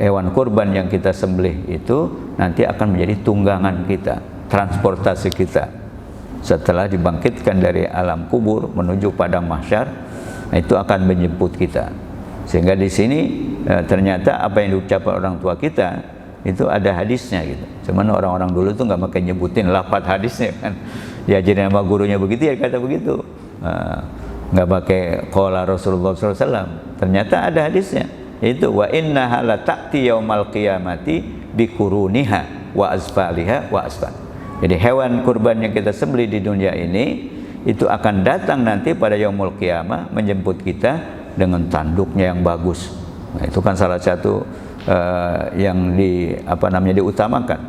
hewan kurban yang kita sembelih itu nanti akan menjadi tunggangan kita, transportasi kita setelah dibangkitkan dari alam kubur menuju padang mahsyar. Nah, itu akan menjemput kita. Sehingga di sini ternyata apa yang diucapkan orang tua kita itu ada hadisnya gitu. Cuman orang-orang dulu tuh nggak pakai nyebutin lafaz hadisnya kan. Ya jadi nama gurunya begitu ya kata begitu. Nggak pakai qala Rasulullah SAW. Ternyata ada hadisnya. Itu wa innaha la ta'ti yaumal qiyamati bi quruniha wa asfaliha wa asfal. Jadi hewan kurban yang kita sembelih di dunia ini itu akan datang nanti pada yaumul qiyamah menjemput kita dengan tanduknya yang bagus. Nah, itu kan salah satu yang diutamakan,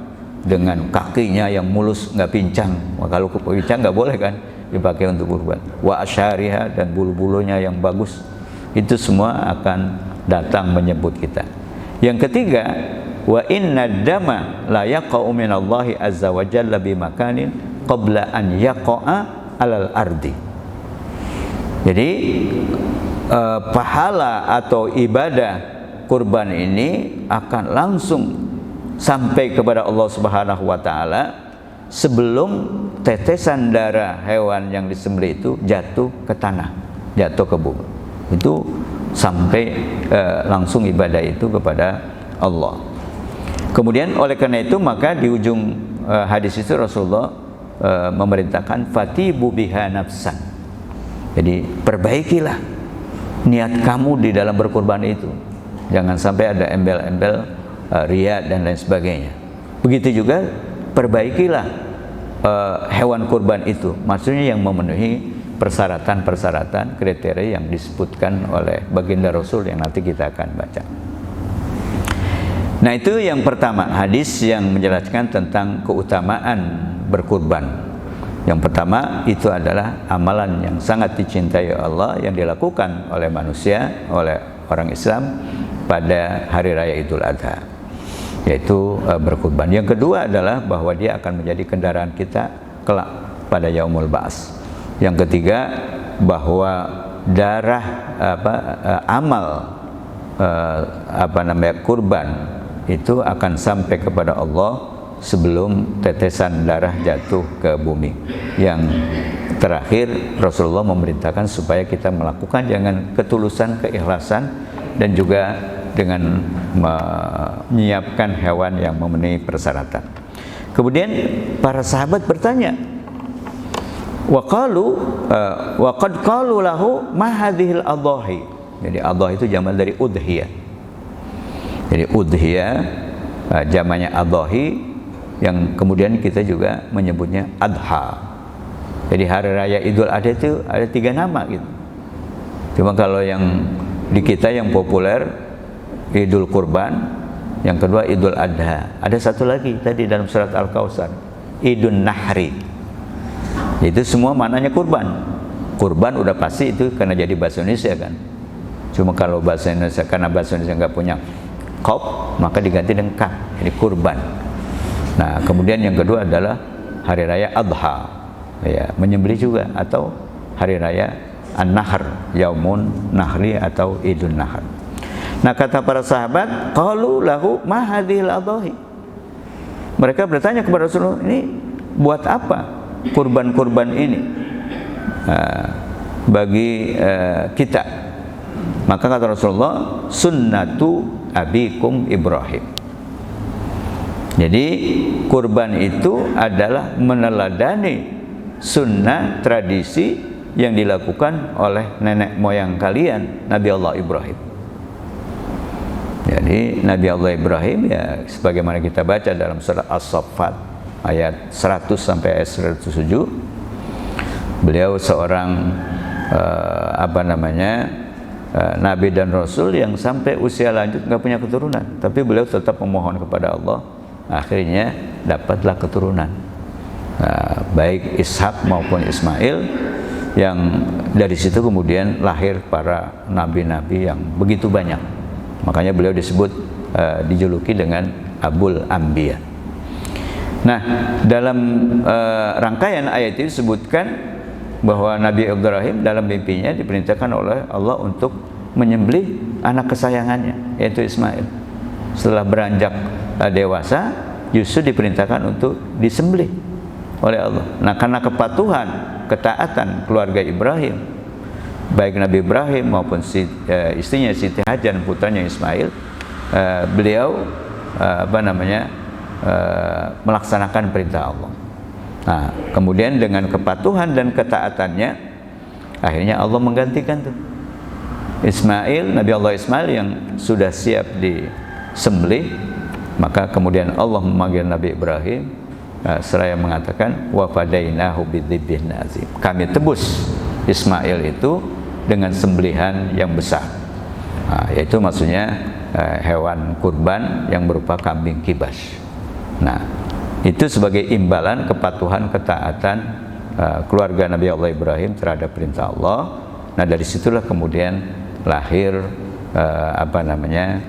dengan kakinya yang mulus nggak pincang. Wah, kalau pincang nggak boleh kan dipakai untuk kurban. Wa asyariha, dan bulu-bulunya yang bagus. Itu semua akan datang menjemput kita. Yang ketiga, wa inna dama la yaqa'u minallahi azza wa jalla bi makanin qabla an yaqa'a alal ardi. Jadi pahala atau ibadah kurban ini akan langsung sampai kepada Allah Subhanahu wa taala sebelum tetesan darah hewan yang disembelih itu jatuh ke tanah, jatuh ke bumi. Itu sampai langsung ibadah itu kepada Allah. Kemudian oleh karena itu maka di ujung hadis itu Rasulullah memerintahkan fatibu biha nafsan. Jadi perbaikilah niat kamu di dalam berkurban itu. Jangan sampai ada embel-embel riya dan lain sebagainya. Begitu juga perbaikilah hewan kurban itu, maksudnya yang memenuhi persyaratan-persyaratan kriteria yang disebutkan oleh baginda Rasul yang nanti kita akan baca. Nah, itu yang pertama, hadis yang menjelaskan tentang keutamaan berkurban. Yang pertama itu adalah amalan yang sangat dicintai Allah yang dilakukan oleh manusia, oleh orang Islam pada hari raya Idul Adha, yaitu berkurban. Yang kedua adalah bahwa dia akan menjadi kendaraan kita kelak pada Yaumul Ba'ats. Yang ketiga, bahwa darah amal kurban itu akan sampai kepada Allah sebelum tetesan darah jatuh ke bumi, yang terakhir Rasulullah memerintahkan supaya kita melakukan dengan ketulusan, keikhlasan, dan juga dengan menyiapkan hewan yang memenuhi persyaratan. Kemudian para sahabat bertanya, wa qad qalu lahu ma hadhil adhahi. Jadi adhahi itu jamak dari udhiyah. Jadi udhiyah jamaknya adhahi, yang kemudian kita juga menyebutnya adha. Jadi hari raya Idul Adha itu ada 3 nama gitu. Cuma kalau yang di kita yang populer Idul Kurban, yang kedua Idul Adha. Ada satu lagi tadi dalam surat Al-Kautsar, Idun Nahri. Itu semua maknanya kurban. Kurban udah pasti itu karena jadi bahasa Indonesia kan. Cuma kalau bahasa Indonesia, karena bahasa Indonesia nggak punya qaf, maka diganti dengan ka, jadi kurban. Nah, kemudian yang kedua adalah hari raya Adha. Ya, menyembelih juga, atau hari raya An-Nahr, Yaumun Nahri atau Idun Nahr. Nah, kata para sahabat, qalu lahu ma hadhil adhahi. Mereka bertanya kepada Rasulullah, ini buat apa kurban-kurban ini bagi kita? Maka kata Rasulullah, sunnatu abikum Ibrahim. Jadi kurban itu adalah meneladani sunnah, tradisi yang dilakukan oleh nenek moyang kalian, Nabi Allah Ibrahim. Jadi Nabi Allah Ibrahim, ya sebagaimana kita baca dalam surat As-Saffat ayat 100 sampai ayat 107, beliau seorang Nabi dan Rasul yang sampai usia lanjut nggak punya keturunan, tapi beliau tetap memohon kepada Allah, akhirnya dapatlah keturunan. Baik Ishak maupun Ismail, yang dari situ kemudian lahir para nabi-nabi yang begitu banyak. Makanya beliau disebut dijuluki dengan Abul Anbiya. Nah, dalam rangkaian ayat itu disebutkan bahwa Nabi Ibrahim dalam mimpinya diperintahkan oleh Allah untuk menyembelih anak kesayangannya, yaitu Ismail. Setelah beranjak dewasa, justru diperintahkan untuk disembelih oleh Allah. Nah, karena kepatuhan, ketaatan keluarga Ibrahim, baik Nabi Ibrahim maupun istrinya Siti Hajar dan putranya Ismail, beliau melaksanakan perintah Allah. Nah, kemudian dengan kepatuhan dan ketaatannya, akhirnya Allah menggantikan tuh Ismail, Nabi Allah Ismail yang sudah siap disembelih. Maka kemudian Allah memanggil Nabi Ibrahim, seraya mengatakan wa fadainahu bidzibhin azim. Kami tebus Ismail itu dengan sembelihan yang besar. Yaitu maksudnya hewan kurban yang berupa kambing kibas. Nah, itu sebagai imbalan kepatuhan, ketaatan keluarga Nabi Allah Ibrahim terhadap perintah Allah. Nah, dari situlah kemudian lahir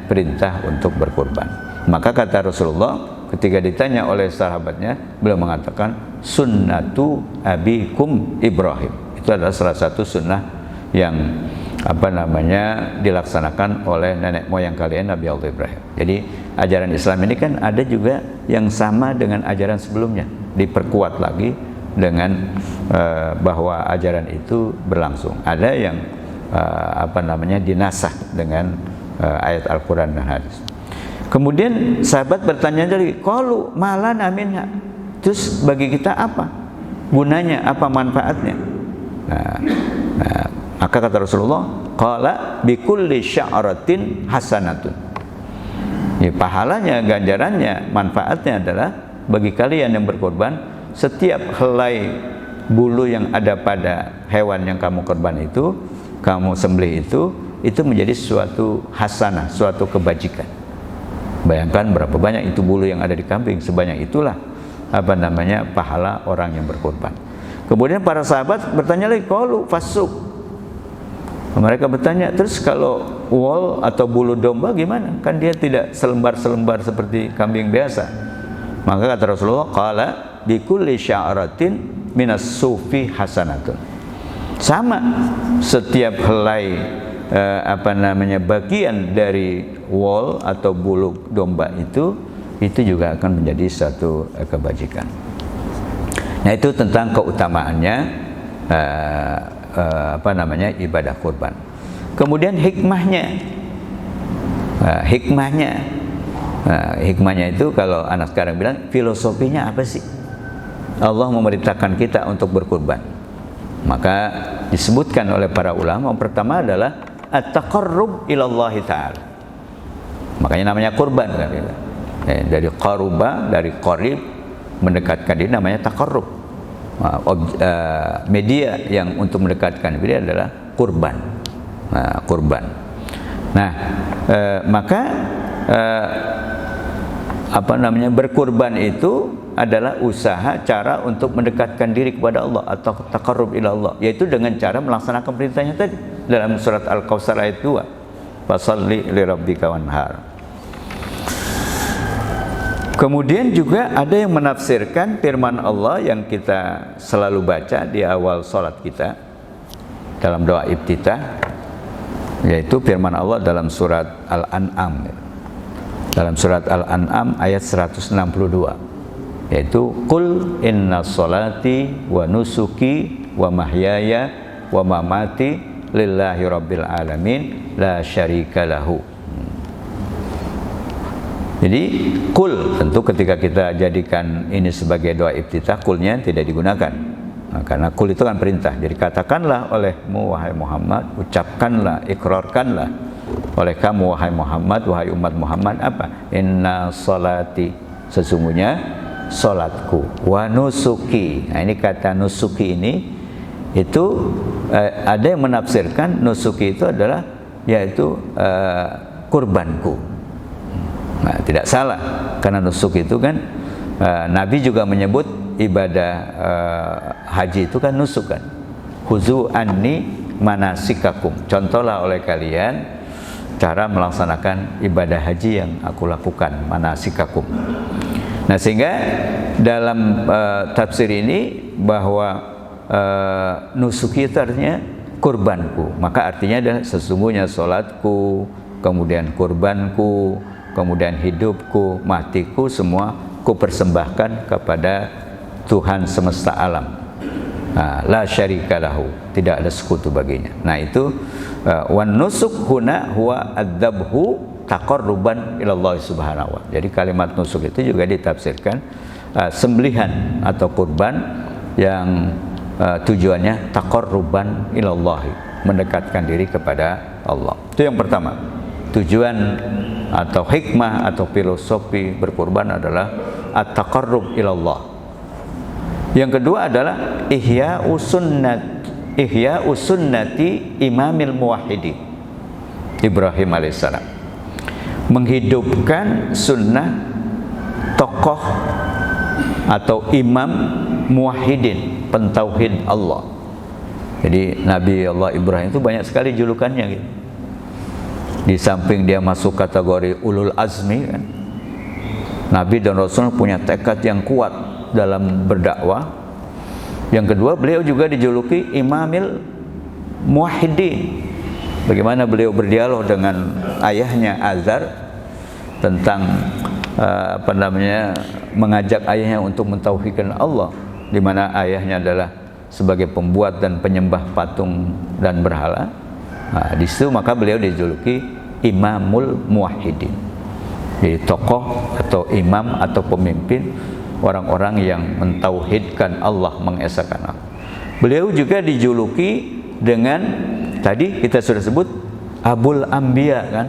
perintah untuk berkurban. Maka kata Rasulullah ketika ditanya oleh sahabatnya, beliau mengatakan sunnatu abikum Ibrahim. Itu adalah salah satu sunnah yang dilaksanakan oleh nenek moyang kalian, Nabi Allah Ibrahim. Jadi ajaran Islam ini kan ada juga yang sama dengan ajaran sebelumnya, diperkuat lagi dengan bahwa ajaran itu berlangsung. Ada yang dinasah dengan ayat Al-Quran dan hadis. Kemudian sahabat bertanya lagi, qalu malana minha. Terus bagi kita apa gunanya, apa manfaatnya? Maka kata Rasulullah, qala bikulli sya'ratin hasanatun. Ya, pahalanya, ganjarannya, manfaatnya adalah bagi kalian yang berkorban, setiap helai bulu yang ada pada hewan yang kamu korban itu, kamu sembelih itu menjadi suatu hasanah, suatu kebajikan. Bayangkan berapa banyak itu bulu yang ada di kambing, sebanyak itulah pahala orang yang berkorban. Kemudian para sahabat bertanya lagi, qalu fasuk. Mereka bertanya, terus kalau wol atau bulu domba gimana? Kan dia tidak selembar-selembar seperti kambing biasa. Maka kata Rasulullah, qala bikulli sya'ratin minas sufi hasanatun. Sama, setiap helai bagian dari wol atau bulu domba itu juga akan menjadi satu kebajikan. Nah, itu tentang keutamaannya ibadah kurban. Kemudian hikmahnya, hikmahnya itu kalau anak sekarang bilang filosofinya apa sih? Allah memerintahkan kita untuk berkurban. Maka disebutkan oleh para ulama, yang pertama adalah at-taqarrub ilallahi ta'ala. Makanya namanya kurban kan, dari qaruba, dari qarib, mendekatkan diri, namanya taqarrub. Media yang untuk mendekatkan diri adalah kurban. Kurban. Nah, maka berkurban itu adalah usaha cara untuk mendekatkan diri kepada Allah atau taqarrub ila Allah, yaitu dengan cara melaksanakan perintahnya tadi dalam surat Al-Kautsar ayat 2, fasalli lirabbika wanhar. Kemudian juga ada yang menafsirkan firman Allah yang kita selalu baca di awal salat kita dalam doa iftitah, yaitu firman Allah dalam surat Al-An'am. Dalam surat Al-An'am ayat 162, yaitu qul inna sholati wa nusuki wa mahyaya wa mamati lillahi rabbil alamin la syarika lahu. Jadi qul, tentu ketika kita jadikan ini sebagai doa iftitah, qulnya tidak digunakan. Karena qul itu kan perintah. Jadi katakanlah olehmu wahai Muhammad, ucapkanlah, ikrarkanlah oleh kamu wahai Muhammad, wahai umat Muhammad, apa? Inna sholati, sesungguhnya salatku, wa nusuki. Nah, ini kata nusuki ini itu ada yang menafsirkan nusuki itu adalah yaitu kurbanku. Nah, tidak salah, karena nusuk itu kan Nabi juga menyebut ibadah haji itu kan nusuk kan. Khuzu anni manasikakum, contohlah oleh kalian cara melaksanakan ibadah haji yang aku lakukan, manasikakum. Nah, sehingga dalam tafsir ini bahwa nusuki itu artinya kurbanku, maka artinya adalah sesungguhnya sholatku, kemudian kurbanku, kemudian hidupku, matiku, semua ku persembahkan kepada Tuhan semesta alam. La syarika lahu, tidak ada sekutu baginya. Nah, itu wan nusuk huna huwa adzabhu taqarruban ilallah subhanahu wa. Jadi kalimat nusuk itu juga ditafsirkan sembelihan atau kurban yang tujuannya taqarruban ilallah, mendekatkan diri kepada Allah. Itu yang pertama. Tujuan atau hikmah atau filosofi berkurban adalah at-taqarrub ilallah. Yang kedua adalah ihya'u sunnati imamil muwahhidi Ibrahim alaihissalam, menghidupkan sunnah tokoh atau imam muwahhidin, pentauhid Allah. Jadi Nabi Allah Ibrahim itu banyak sekali julukannya gitu. Di samping dia masuk kategori ulul azmi kan, Nabi dan Rasul punya tekad yang kuat dalam berdakwah. Yang kedua, beliau juga dijuluki imamil muwahhidin. Bagaimana beliau berdialog dengan ayahnya Azar tentang mengajak ayahnya untuk mentauhidkan Allah, di mana ayahnya adalah sebagai pembuat dan penyembah patung dan berhala. Nah, di situ maka beliau dijuluki imamul muwahhidin. Jadi tokoh atau imam atau pemimpin orang-orang yang mentauhidkan Allah, mengesahkan Allah. Beliau juga dijuluki dengan, tadi kita sudah sebut, Abul Anbiya kan,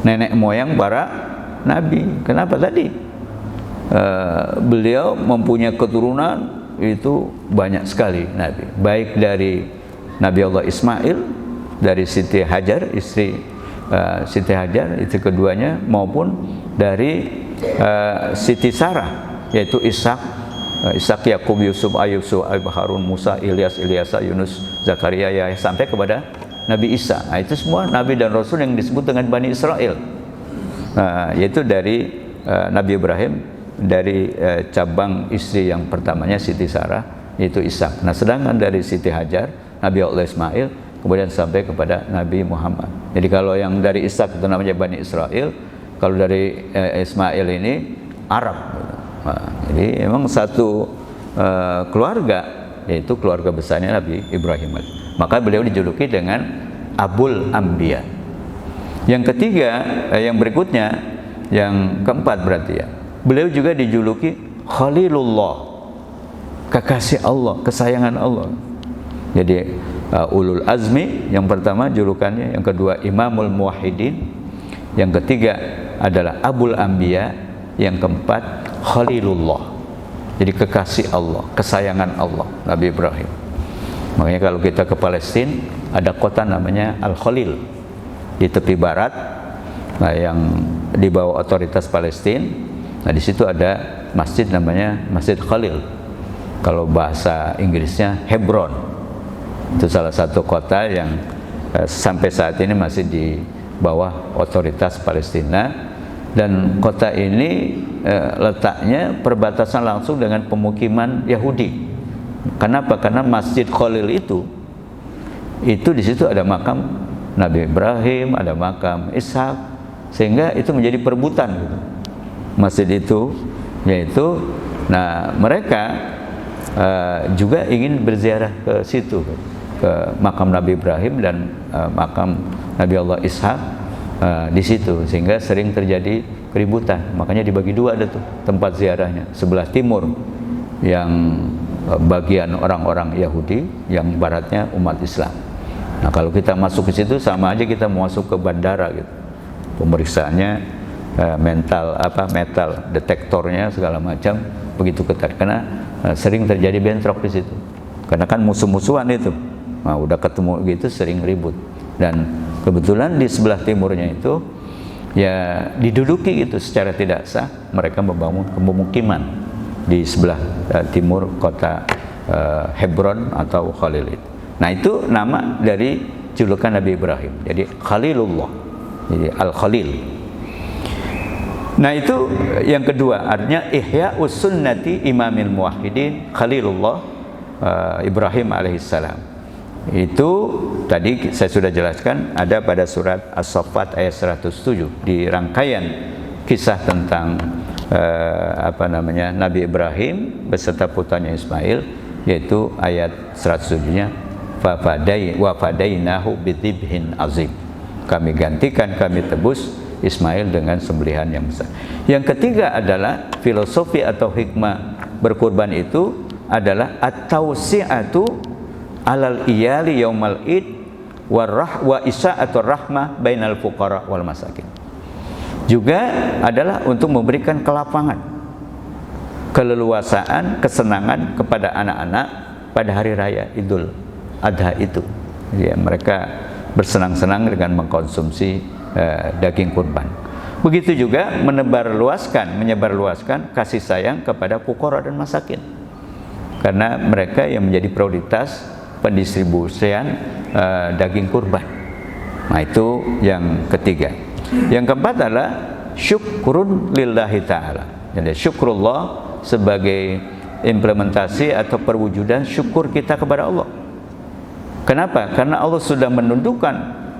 nenek moyang para nabi. Kenapa tadi? Beliau mempunyai keturunan itu banyak sekali nabi, baik dari Nabi Allah Ismail, dari Siti Hajar, istri Siti Hajar, itu keduanya, maupun dari Siti Sarah, yaitu Ishak, Yakub, Yusuf, Ayub, Harun, Musa, Ilyas, Yunus, Zakaria, Yahya, sampai kepada Nabi Isa. Nah, itu semua Nabi dan Rasul yang disebut dengan Bani Israel, yaitu dari Nabi Ibrahim, dari cabang istri yang pertamanya Siti Sarah, yaitu Ishak. Nah, sedangkan dari Siti Hajar, Nabi Allah Ismail, kemudian sampai kepada Nabi Muhammad. Jadi kalau yang dari Ishak itu namanya Bani Israel, kalau dari Ismail ini Arab. Nah, jadi memang satu keluarga yaitu keluarga besarnya Nabi Ibrahim. Maka beliau dijuluki dengan Abul Anbiya. Yang ketiga, yang berikutnya, yang keempat berarti ya, beliau juga dijuluki Khalilullah, kekasih Allah, kesayangan Allah. Jadi ulul azmi yang pertama julukannya, yang kedua Imamul Muwahhidin, yang ketiga adalah Abul Anbiya, yang keempat Khalilullah. Jadi kekasih Allah, kesayangan Allah, Nabi Ibrahim. Makanya kalau kita ke Palestina, ada kota namanya Al-Khalil di tepi barat, nah, yang di bawah otoritas Palestina. Nah, di situ ada masjid namanya Masjid Khalil. Kalau bahasa Inggrisnya Hebron. Itu salah satu kota yang sampai saat ini masih di bawah otoritas Palestina, dan kota ini letaknya perbatasan langsung dengan pemukiman Yahudi. Kenapa? Karena Masjid Khalil itu di situ ada makam Nabi Ibrahim, ada makam Ishak, sehingga itu menjadi perebutan gitu. Masjid itu, yaitu, nah mereka juga ingin berziarah ke situ, ke makam Nabi Ibrahim dan makam Nabi Allah Ishak di situ, sehingga sering terjadi keributan. Makanya dibagi dua ada tuh tempat ziarahnya. Sebelah timur yang bagian orang-orang Yahudi, yang baratnya umat Islam. Nah, kalau kita masuk ke situ sama aja kita masuk ke bandara gitu. Pemeriksaannya metal detektornya segala macam begitu ketat, karena sering terjadi bentrok di situ. Karena kan musuh-musuhan itu. Nah, udah ketemu gitu sering ribut. Dan kebetulan di sebelah timurnya itu ya diduduki gitu secara tidak sah, mereka membangun pemukiman di sebelah timur kota Hebron atau Khalil itu. Nah, itu nama dari julukan Nabi Ibrahim. Jadi Khalilullah, jadi Al-Khalil. Nah, itu yang kedua, artinya Ihya'us Sunnati Imamil Muwahhidin Khalilullah Ibrahim alaihissalam. Itu tadi saya sudah jelaskan, ada pada surat As-Saffat ayat 107 di rangkaian kisah tentang Nabi Ibrahim beserta putranya Ismail, yaitu ayat 107-nya wa fadainahu bidhibhin azim. Kami gantikan, kami tebus Ismail dengan sembelihan yang besar. Yang ketiga adalah filosofi atau hikmah berkurban itu adalah at-tausi'atu alal iyali yaumal id wa isa'atur rahmah bainal fuqara wal masakin. Juga adalah untuk memberikan kelapangan, keleluasaan, kesenangan kepada anak-anak pada hari raya Idul Adha itu. Ya, mereka bersenang-senang dengan mengkonsumsi daging kurban. Begitu juga menyebarluaskan kasih sayang kepada fuqara dan masakin, karena mereka yang menjadi prioritas pendistribusian daging kurban. Nah, itu yang ketiga. Yang keempat adalah syukrun lillahi ta'ala. Jadi syukrullah sebagai implementasi atau perwujudan syukur kita kepada Allah. Kenapa? Karena Allah sudah menundukkan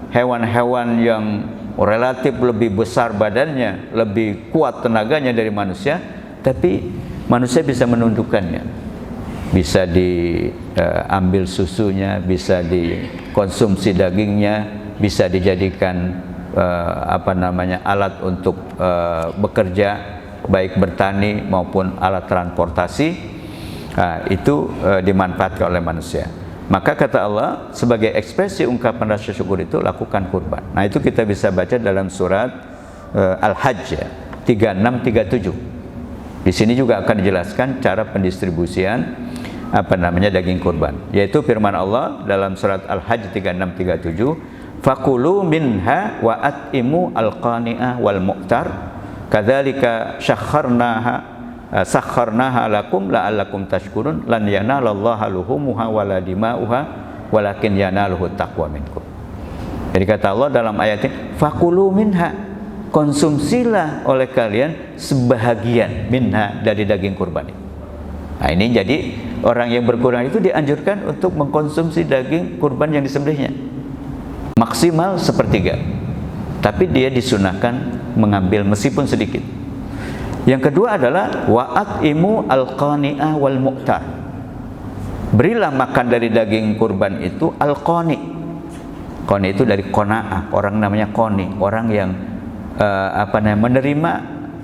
hewan-hewan yang relatif lebih besar badannya, lebih kuat tenaganya dari manusia, tapi manusia bisa menundukkannya. Bisa diambil susunya, bisa dikonsumsi dagingnya, bisa dijadikan alat untuk bekerja, baik bertani maupun alat transportasi. Itu dimanfaatkan oleh manusia. Maka kata Allah, sebagai ekspresi ungkapan rasa syukur itu lakukan kurban. Nah, itu kita bisa baca dalam surat Al-Hajj 36-37. Di sini juga akan dijelaskan cara pendistribusian daging kurban, yaitu firman Allah dalam surat Al-Hajj 36-37, fakulu minha wa at'imu al-qani'ah wal mu'tar kadzalika sakharnaha lakum la'allakum tashkurun lan yanalallaha luhumuha wala dima'uha walakin yanaluhu taqwa minkum. Jadi kata Allah dalam ayat ini, fakulu minha, konsumsilah oleh kalian sebahagian minha dari daging kurban. Nah, ini jadi orang yang berkurban itu dianjurkan untuk mengkonsumsi daging kurban yang disembelihnya maksimal sepertiga, tapi dia disunahkan mengambil meskipun sedikit. Yang kedua adalah wa'at imu al-qani'ah wal mu'tar. berilah makan dari daging kurban itu al-qani. Qani itu dari qanaah, orang namanya qani, orang yang menerima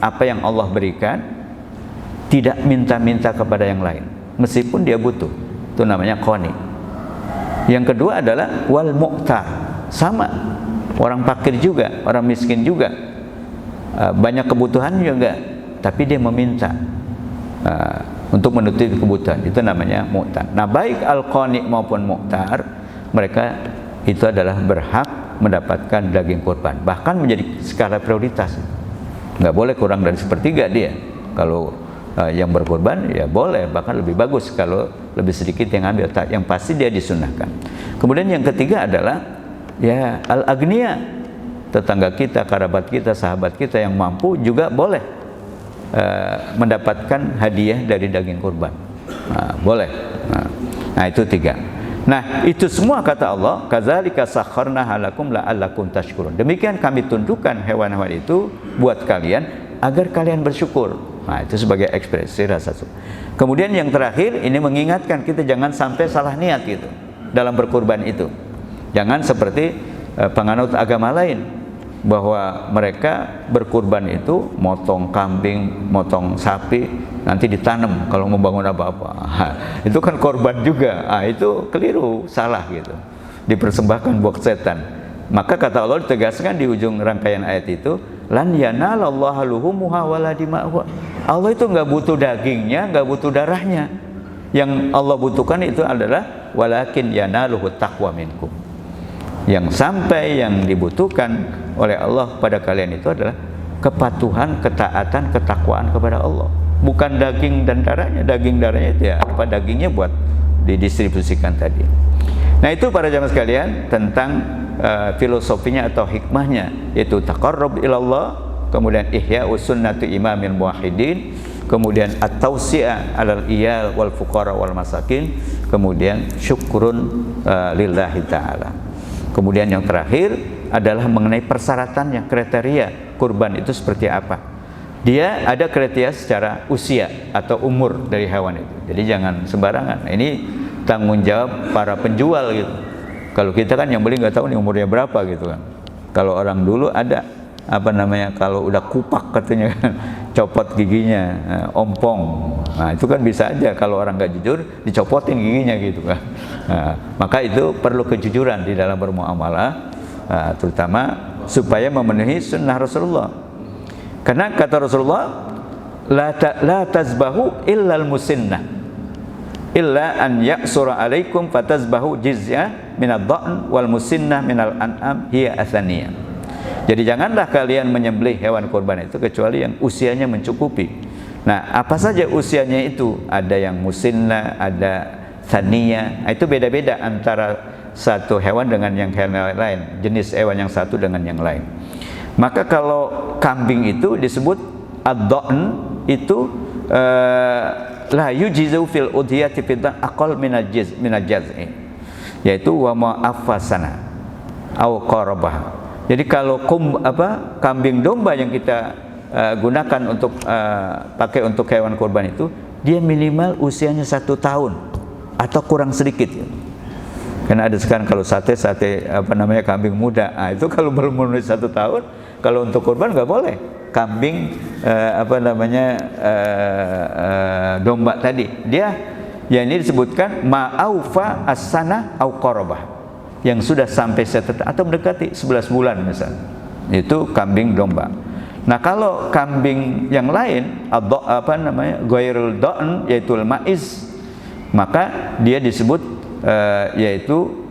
apa yang Allah berikan, tidak minta-minta kepada yang lain meskipun dia butuh. Itu namanya qani. Yang kedua adalah wal mu'tar, sama, orang fakir juga, orang miskin juga, banyak kebutuhan juga, tapi dia meminta untuk menutupi kebutuhan. Itu namanya mu'tar. Nah, baik al-qani maupun mu'tar, mereka itu adalah berhak mendapatkan daging kurban, bahkan menjadi skala prioritas. Nggak boleh kurang dari sepertiga dia. Kalau yang berkurban ya boleh, bahkan lebih bagus kalau lebih sedikit yang ambil, yang pasti dia disunahkan. Kemudian yang ketiga adalah ya al-agniya, tetangga kita, kerabat kita, sahabat kita yang mampu juga boleh mendapatkan hadiah dari daging kurban. Boleh. Nah, itu tiga. Nah, itu semua kata Allah, kadzalika sakharnaha lakum la'allakum tashkurun. Demikian kami tundukkan hewan-hewan itu buat kalian agar kalian bersyukur. Nah, itu sebagai ekspresi rasa syukur. Kemudian yang terakhir ini mengingatkan kita jangan sampai salah niat gitu dalam berkurban itu. Jangan seperti penganut agama lain, bahwa mereka berkurban itu motong kambing, motong sapi, nanti ditanam kalau membangun apa-apa. Itu kan korban juga. Itu keliru, salah gitu. Dipersembahkan buat setan. Maka kata Allah ditegaskan di ujung rangkaian ayat itu, lan yanalallaha luhumuha wala dima'uha. Allah itu nggak butuh dagingnya, nggak butuh darahnya. Yang Allah butuhkan itu adalah walakin yanaluhu taqwa minkum. Yang sampai yang dibutuhkan oleh Allah pada kalian itu adalah kepatuhan, ketaatan, ketakwaan kepada Allah. Bukan daging dan darahnya. Daging darahnya itu ya apa, dagingnya buat didistribusikan tadi. Nah, itu para jamaah sekalian tentang filosofinya atau hikmahnya, yaitu taqarrub ilallah, kemudian ihya'us sunnati imamil muwahhidin, kemudian at-tausi'ah alal iyal wal fuqara wal masakin, kemudian syukurun lillahi ta'ala. Kemudian yang terakhir adalah mengenai persyaratannya, kriteria kurban itu seperti apa. Dia ada kriteria secara usia atau umur dari hewan itu. Jadi jangan sembarangan. Ini tanggung jawab para penjual gitu. Kalau kita kan yang beli nggak tahu nih umurnya berapa gitu kan. Kalau orang dulu ada kalau udah kupak katanya kan, copot giginya, ompong. Nah, itu kan bisa aja kalau orang nggak jujur dicopotin giginya gitu kan. Maka itu perlu kejujuran di dalam bermuamalah, terutama supaya memenuhi sunnah Rasulullah. Karena kata Rasulullah, la tazbahu illal musinnah illa an ya'sura alaikum fatazbahu jizya minad dha'n wal musinnah minal an'am hiya athaniyah. Jadi janganlah kalian menyembelih hewan kurban itu kecuali yang usianya mencukupi. Nah, apa saja usianya itu? Ada yang musinnah, ada thaniyah. Itu beda-beda antara satu hewan dengan yang hewan lain, jenis hewan yang satu dengan yang lain. Maka kalau kambing itu disebut ad-dha'n itu la yujizu fil udhiyati fidan aqal minal jaz'i, yaitu wa ma afasana au qarabah. Jadi kalau kambing domba yang kita gunakan untuk pakai untuk hewan kurban itu, dia minimal usianya 1 tahun atau kurang sedikit. Karena ada sekarang kalau sate kambing muda, itu kalau belum memenuhi 1 tahun, kalau untuk kurban nggak boleh. Kambing domba tadi, dia ya ini disebutkan ma'aufa as-sana au qarabah, yang sudah sampai atau mendekati 11 bulan misalnya, itu kambing domba. Nah, kalau kambing yang lain ghairul dha'n, yaitu al-ma'iz, maka dia disebut yaitu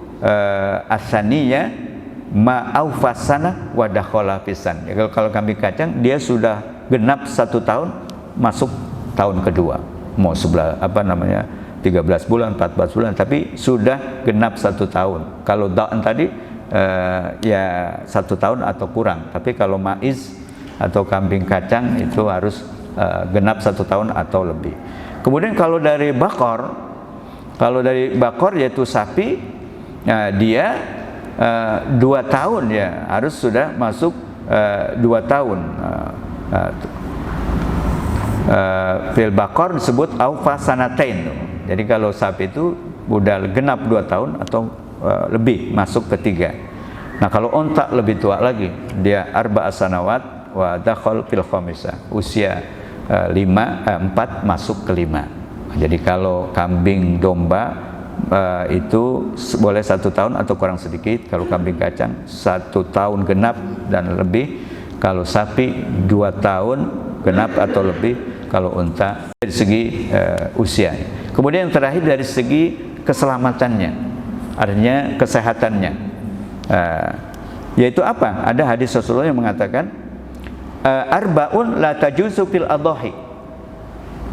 as-saniyah ma'aufasana wa dakhala fisan. Kalau kambing kacang dia sudah genap 1 tahun, masuk tahun kedua. Mau 13 bulan, 14 bulan, tapi sudah genap 1 tahun. Kalau dha'n tadi ya 1 tahun atau kurang. Tapi kalau ma'iz atau kambing kacang itu harus genap 1 tahun atau lebih. Kemudian kalau dari bakor yaitu sapi, dia 2 tahun ya, harus sudah masuk 2 tahun. Fil bakor disebut aufa sanatain. Jadi kalau sapi itu udah genap 2 tahun atau lebih masuk ke 3. Nah kalau onta lebih tua lagi, dia arba'a sanawat wa dakhal fil khamisah, usia 4 masuk ke 5. Jadi kalau kambing domba itu boleh 1 tahun atau kurang sedikit. Kalau kambing kacang 1 tahun genap dan lebih. Kalau sapi 2 tahun genap atau lebih. Kalau unta dari segi usia. Kemudian yang terakhir dari segi keselamatannya, artinya kesehatannya, yaitu apa? Ada hadis Rasulullah yang mengatakan arba'un la tajuzu fil adhahi.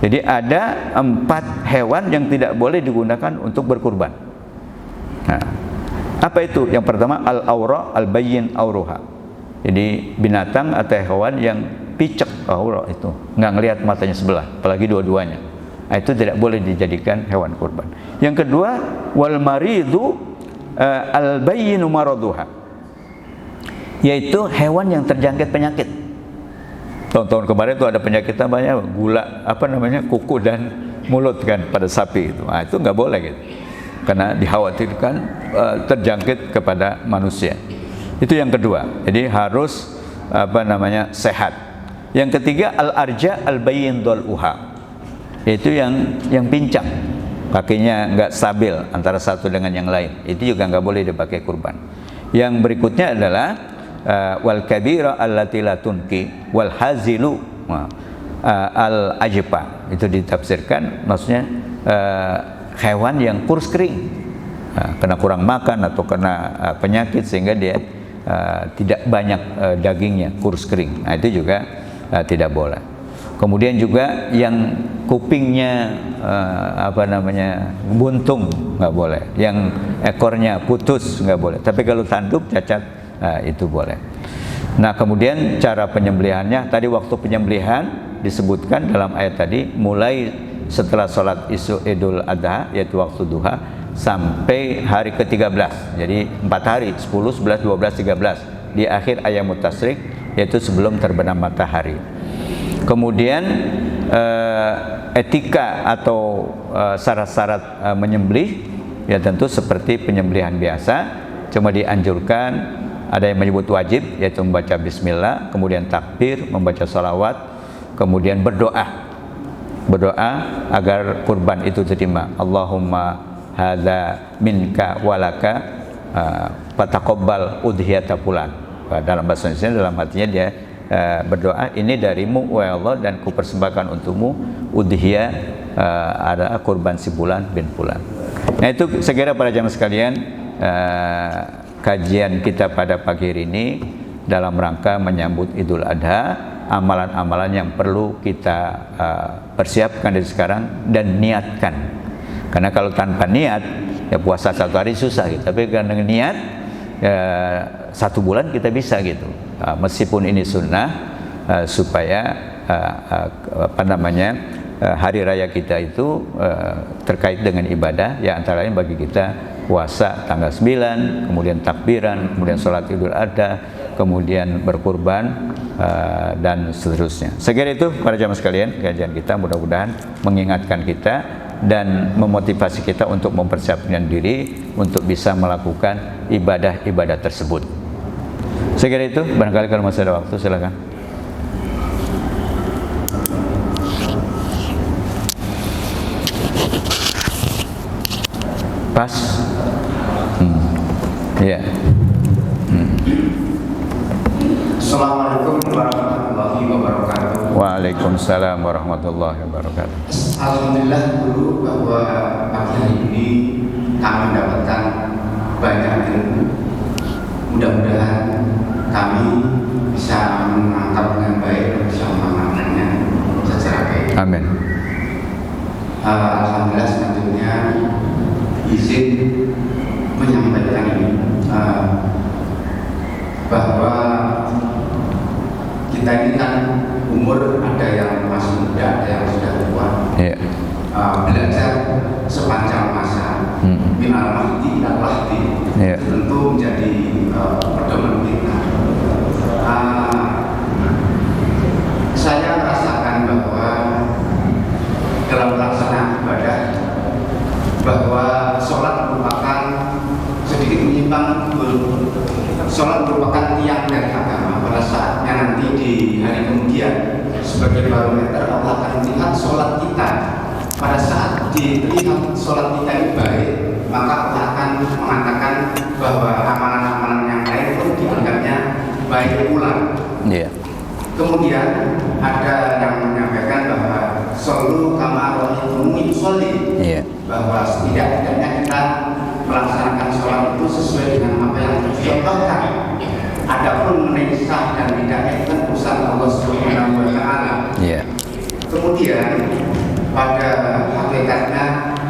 Jadi ada 4 hewan yang tidak boleh digunakan untuk berkurban. Nah, apa itu? Yang pertama al-awra al-bayyin auruha. Jadi binatang atau hewan yang picek aura itu, nggak ngelihat matanya sebelah, apalagi dua-duanya. Nah, itu tidak boleh dijadikan hewan kurban. Yang kedua wal maridu al-bayyinu maraduha. Yaitu hewan yang terjangkit penyakit. Tahun-tahun kemarin itu ada penyakit namanya gula, kuku dan mulut kan pada sapi itu. Nah, itu nggak boleh gitu, karena dikhawatirkan terjangkit kepada manusia. Itu yang kedua. Jadi harus sehat. Yang ketiga al-arja al-bayyin dhal'uha. Yaitu yang pincang, kakinya nggak stabil antara satu dengan yang lain. Itu juga nggak boleh dipakai kurban. Yang berikutnya adalah wal kabira allati la tunki wal hazilu al ajpa. Itu ditafsirkan maksudnya hewan yang kurus kering, kena kurang makan atau kena penyakit sehingga dia tidak banyak dagingnya, kurus kering. Nah, itu juga tidak boleh. Kemudian juga yang kupingnya buntung nggak boleh, yang ekornya putus nggak boleh. Tapi kalau tanduk cacat itu boleh. Nah kemudian cara penyembelihannya, tadi waktu penyembelihan disebutkan dalam ayat tadi, mulai setelah sholat Idul Adha yaitu waktu duha sampai hari ke-13. Jadi 4 hari, 10, 11, 12, 13 di akhir ayamut tasyrik, yaitu sebelum terbenam matahari. Kemudian etika atau syarat-syarat menyembelih ya tentu seperti penyembelihan biasa, cuma dianjurkan ada yang menyebut wajib, yaitu membaca bismillah, kemudian takbir, membaca salawat, kemudian berdoa agar kurban itu diterima. Allahumma hadza minka walaka fataqabbal udhiyata fulan. Dalam bahasa Indonesia, dalam hatinya dia berdoa, ini darimu wahai Allah dan kupersembahkan untukmu udhiyah ada kurban si fulan bin fulan. Nah itu segera para jamaah sekalian, kajian kita pada pagi hari ini dalam rangka menyambut Idul Adha, amalan-amalan yang perlu kita persiapkan dari sekarang dan niatkan. Karena kalau tanpa niat, ya puasa 1 hari susah gitu. Tapi dengan niat, 1 bulan kita bisa gitu. Meskipun ini sunnah, supaya hari raya kita itu terkait dengan ibadah, ya antara lain bagi kita puasa tanggal 9, kemudian takbiran, kemudian sholat Idul Adha, kemudian berkurban, dan seterusnya. Sekira itu para jamaah sekalian, kajian kita mudah-mudahan mengingatkan kita dan memotivasi kita untuk mempersiapkan diri untuk bisa melakukan ibadah-ibadah tersebut. Sekira itu, barangkali kalau masih ada waktu silakan. Pas. Ya. Assalamualaikum warahmatullahi wabarakatuh. Waalaikumsalam warahmatullahi wabarakatuh. Alhamdulillah dulu bahwa pagi hari ini kami mendapatkan banyak ilmu. Mudah-mudahan kami bisa menangkap dengan baik dan bisa mengamalkannya secara baik. Amin. Alhamdulillah selanjutnya izin menyampaikan ini bahwa kita ini kan umur ada yang masih muda, ada yang sudah tua. Yeah. Belajar sepanjang masa, minal mahdi ilal lahdi, tentu menjadi pedoman kita. Saya merasakan bahwa dalam pelaksanaan ibadah melihat sholat kita. Pada saat dilihat sholat kita ini baik, maka Allah akan mengatakan bahwa amalan-amalan yang lain pun dianggapnya baik pula. Kemudian ada yang menyampaikan bahwa shollu kama ra'aitumuni usolli, bahwa setidak-tidaknya kita melaksanakan sholat itu sesuai dengan apa yang dicontohkan. Adapun mengenai sah dan tidaknya itu kan urusan Allah Subhanahu wa Ta'ala. Kemudian pada hakikatnya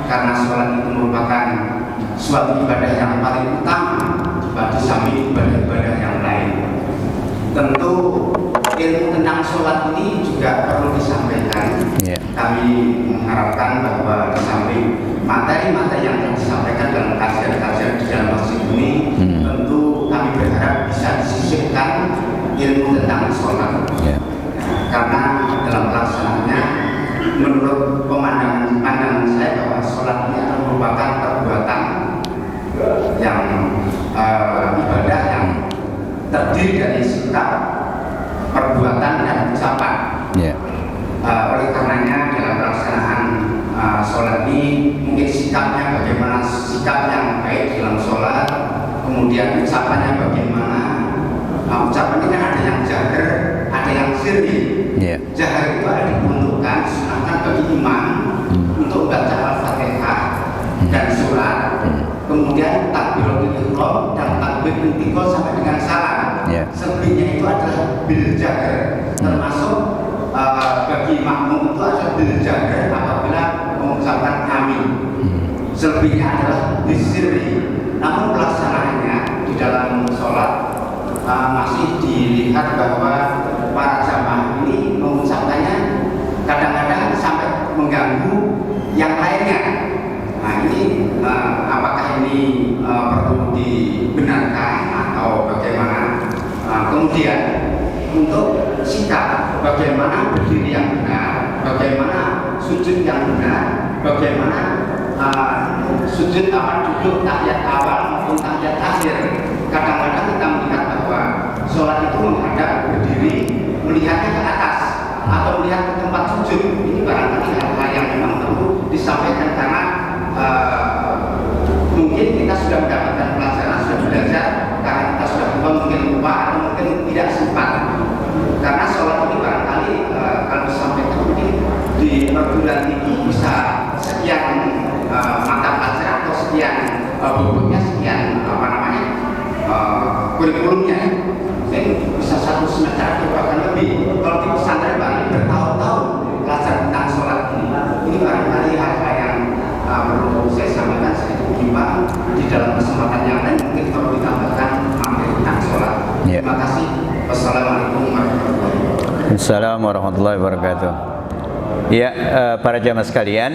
karena sholat itu merupakan suatu ibadah yang paling utama di samping ibadah-ibadah yang lain. Tentu ilmu tentang sholat ini juga perlu disampaikan. Kami mengharapkan bahwa di samping materi-materi yang disampaikan dalam kajian-kajian di dalam masjid ini, tentu kami berharap bisa disisipkan ilmu tentang sholat. Karena dalam pelaksanaannya, menurut pandangan saya bahwa sholat ini adalah merupakan perbuatan yang ibadah yang terdiri dari sikap, perbuatan dan ucapan. Oleh karenanya dalam pelaksanaan sholat ini mungkin sikapnya bagaimana sikap yang baik dalam sholat, kemudian ucapannya bagaimana. Ucapan ini kan ada yang jahar, ada yang sirri. Jahar itu ada diperuntukkan disunahkan bagi imam untuk baca al-fatihah dan surat, kemudian takbiratul ihram dan takbir intiqal sampai dengan salam. Selebihnya itu adalah bil jahar, termasuk bagi makmum itu adalah bil jahar apabila mengucapkan amin. Selebihnya adalah disirri. Namun pelaksanaannya di dalam sholat masih dilihat bahwa para jamaah ini mengucapkannya kadang-kadang sampai mengganggu yang lainnya. Nah ini apakah ini perlu dibenarkan atau bagaimana? Kemudian untuk sikap, bagaimana berdiri yang benar, bagaimana sujud yang benar, bagaimana sujud duduk tahiyat awal maupun tahiyat akhir. Kadang-kadang kita melihat bahwa sholat itu menghadap berdiri, melihatnya ke atas atau melihat ke tempat sujud. Ini barangkali hal-hal yang memang perlu disampaikan karena mungkin kita sudah mendapatkan pelajaran, sudah belajar, karena kita sudah mungkin lupa atau mungkin tidak sempat. Karena sholat ini barangkali kalau disampaikan mungkin di perguruan tinggi bisa sekian mata pelajaran atau sekian bobotnya, sekian kurikulumnya. Mungkin bisa 1 semester atau bahkan lebih. Kalau di pesantren Bali bertahun-tahun belajar tentang sholat ini. Ini barangkali hal-hal yang perlu saya sampaikan sedikit menyimpang. Di dalam kesempatan yang lain mungkin perlu ditambahkan materi tentang sholat. Terima kasih. Wassalamualaikum warahmatullahi wabarakatuh. Assalamualaikum warahmatullahi wabarakatuh. Ya, para jamaah sekalian,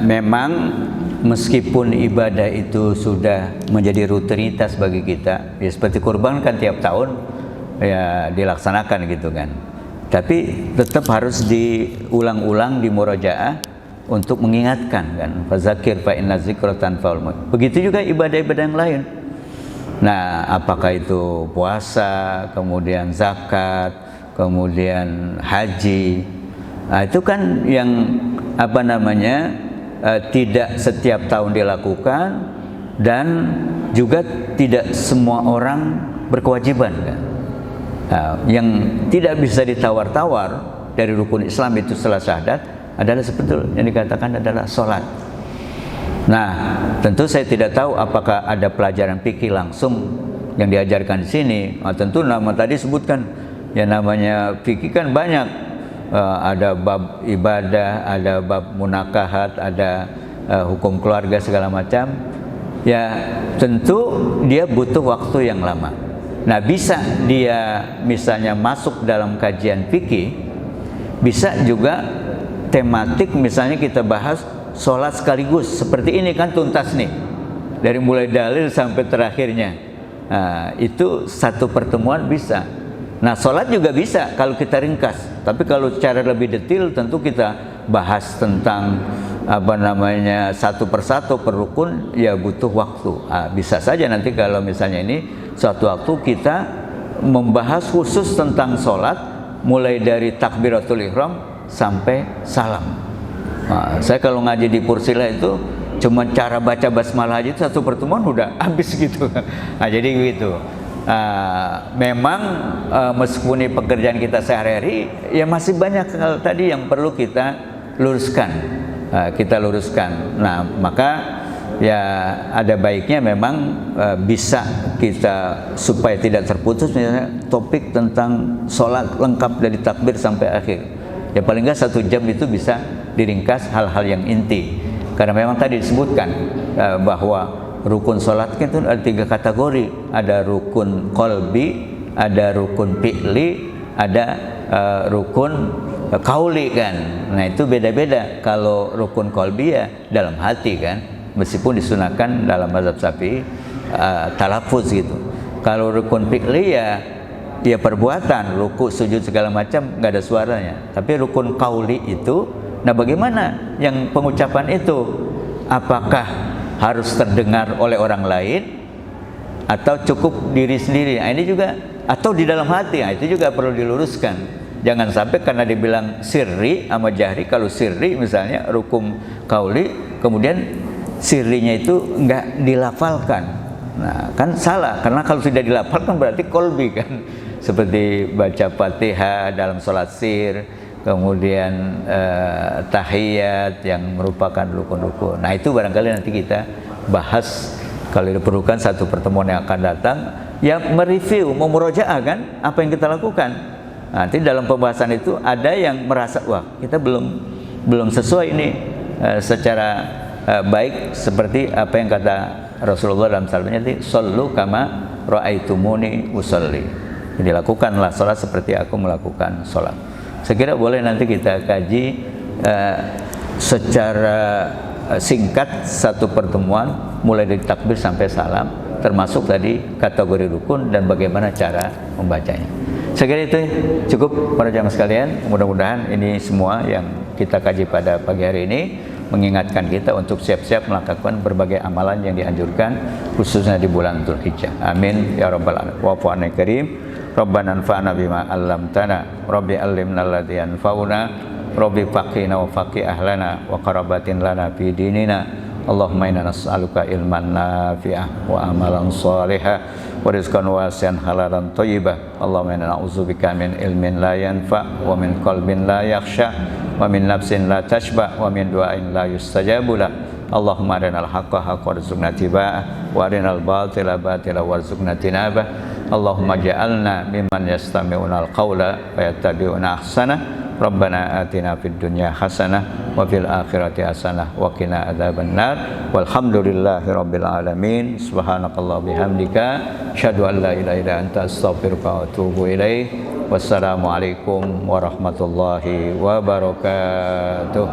memang meskipun ibadah itu sudah menjadi rutinitas bagi kita, ya seperti kurban kan tiap tahun ya dilaksanakan gitu kan, tapi tetap harus diulang-ulang, di murojaah untuk mengingatkan kan, fazakir fa inna dzikra tanfa'ul mu'min. Begitu juga ibadah-ibadah yang lain. Nah, apakah itu puasa, kemudian zakat, kemudian haji, nah, itu kan yang tidak setiap tahun dilakukan dan juga tidak semua orang berkewajiban kan. Nah, yang tidak bisa ditawar-tawar dari rukun Islam itu setelah syahadat adalah seperti yang dikatakan adalah sholat. Nah, tentu saya tidak tahu apakah ada pelajaran fikih langsung yang diajarkan di sini. Nah, tentu nama tadi sebutkan, ya namanya fikih kan banyak. Ada bab ibadah, ada bab munakahat, ada hukum keluarga segala macam. Ya tentu dia butuh waktu yang lama. Nah, bisa dia misalnya masuk dalam kajian fikih, bisa juga tematik, misalnya kita bahas sholat sekaligus seperti ini kan tuntas nih, dari mulai dalil sampai terakhirnya. Nah, itu satu pertemuan bisa. Nah, sholat juga bisa kalau kita ringkas, tapi kalau secara lebih detail tentu kita bahas tentang satu persatu per rukun, ya butuh waktu. Bisa saja nanti kalau misalnya ini suatu waktu kita membahas khusus tentang sholat, mulai dari takbiratul ihram sampai salam. Nah, saya kalau ngaji di Pursila itu cuma cara baca basmalah aja itu satu pertemuan udah habis gitu. Nah, jadi gitu. Memang meskipun ini pekerjaan kita sehari-hari, ya masih banyak hal tadi yang perlu kita luruskan. Nah, maka ya ada baiknya memang bisa kita supaya tidak terputus, misalnya topik tentang sholat lengkap dari takbir sampai akhir. Ya paling nggak 1 jam itu bisa diringkas hal-hal yang inti. Karena memang tadi disebutkan bahwa rukun sholat itu ada 3 kategori. Ada rukun qalbi, ada rukun fi'li, ada rukun kauli kan. Nah itu beda-beda. Kalau rukun qalbi ya dalam hati kan, meskipun disunahkan dalam mazhab Syafi'i talaffuz gitu. Kalau rukun fi'li ya perbuatan, ruku, sujud segala macam nggak ada suaranya. Tapi rukun kauli itu, nah bagaimana yang pengucapan itu? Apakah harus terdengar oleh orang lain atau cukup diri sendiri? Nah, ini juga, atau di dalam hati. Nah, itu juga perlu diluruskan. Jangan sampai karena dibilang sirri sama jahri, kalau sirri misalnya rukun kauli, kemudian sirrinya itu nggak dilafalkan. Nah, kan salah, karena kalau sudah dilafalkan berarti kolbi kan. Seperti baca Fatihah dalam sholat sir, kemudian tahiyat yang merupakan rukun-rukun. Nah itu barangkali nanti kita bahas kalau diperlukan satu pertemuan yang akan datang, ya mereview, memurojaah kan apa yang kita lakukan. Nanti dalam pembahasan itu ada yang merasa wah kita belum sesuai ini secara baik seperti apa yang kata Rasulullah dalam sabdanya tadi, sallu kama ra'aitumuni usolli. Jadi lakukanlah sholat seperti aku melakukan sholat. Saya kira boleh nanti kita kaji secara singkat satu pertemuan mulai dari takbir sampai salam, termasuk tadi kategori rukun dan bagaimana cara membacanya. Saya kira itu cukup para jamaah sekalian. Mudah-mudahan ini semua yang kita kaji pada pagi hari ini mengingatkan kita untuk siap-siap melakukan berbagai amalan yang dianjurkan khususnya di bulan Dzulhijjah. Amin ya rabbal alamin. Wa fa'ana karim. Rabbana anfa'na bima 'allamtana, Rabbi 'allimna alladzi yanfa'una, Rabbi faqihna wa faqih ahlana wa qarabatin lana fi dinina. Allahumma inna nas'aluka ilman nafi'ah wa amalan salihah wa rizqan wasi'an halalan thayyibah. Allahumma inna na'udzubika min ilmin la yanfa' wa min qalbin la yakhsha wa min nafsin la tashba wa min du'ain la yustajabu lah. Allahumma arinal haqqa haqqan warzuqna tiba'ah wa arinal batila batila warzuqna tinabah. Allahumma ja'alna mimman yastami'una al-qawla wa yattabi'una ahsanah. Rabbana atina fid dunya hasanah wa fil akhirati hasanah wa qina adzabannar. Walhamdulillahi rabbil alamin. Subhanakallah bihamdika asyhadu an la ilaha illa anta astaghfiruka wa atubu ilaik. Wassalamualaikum warahmatullahi wabarakatuh.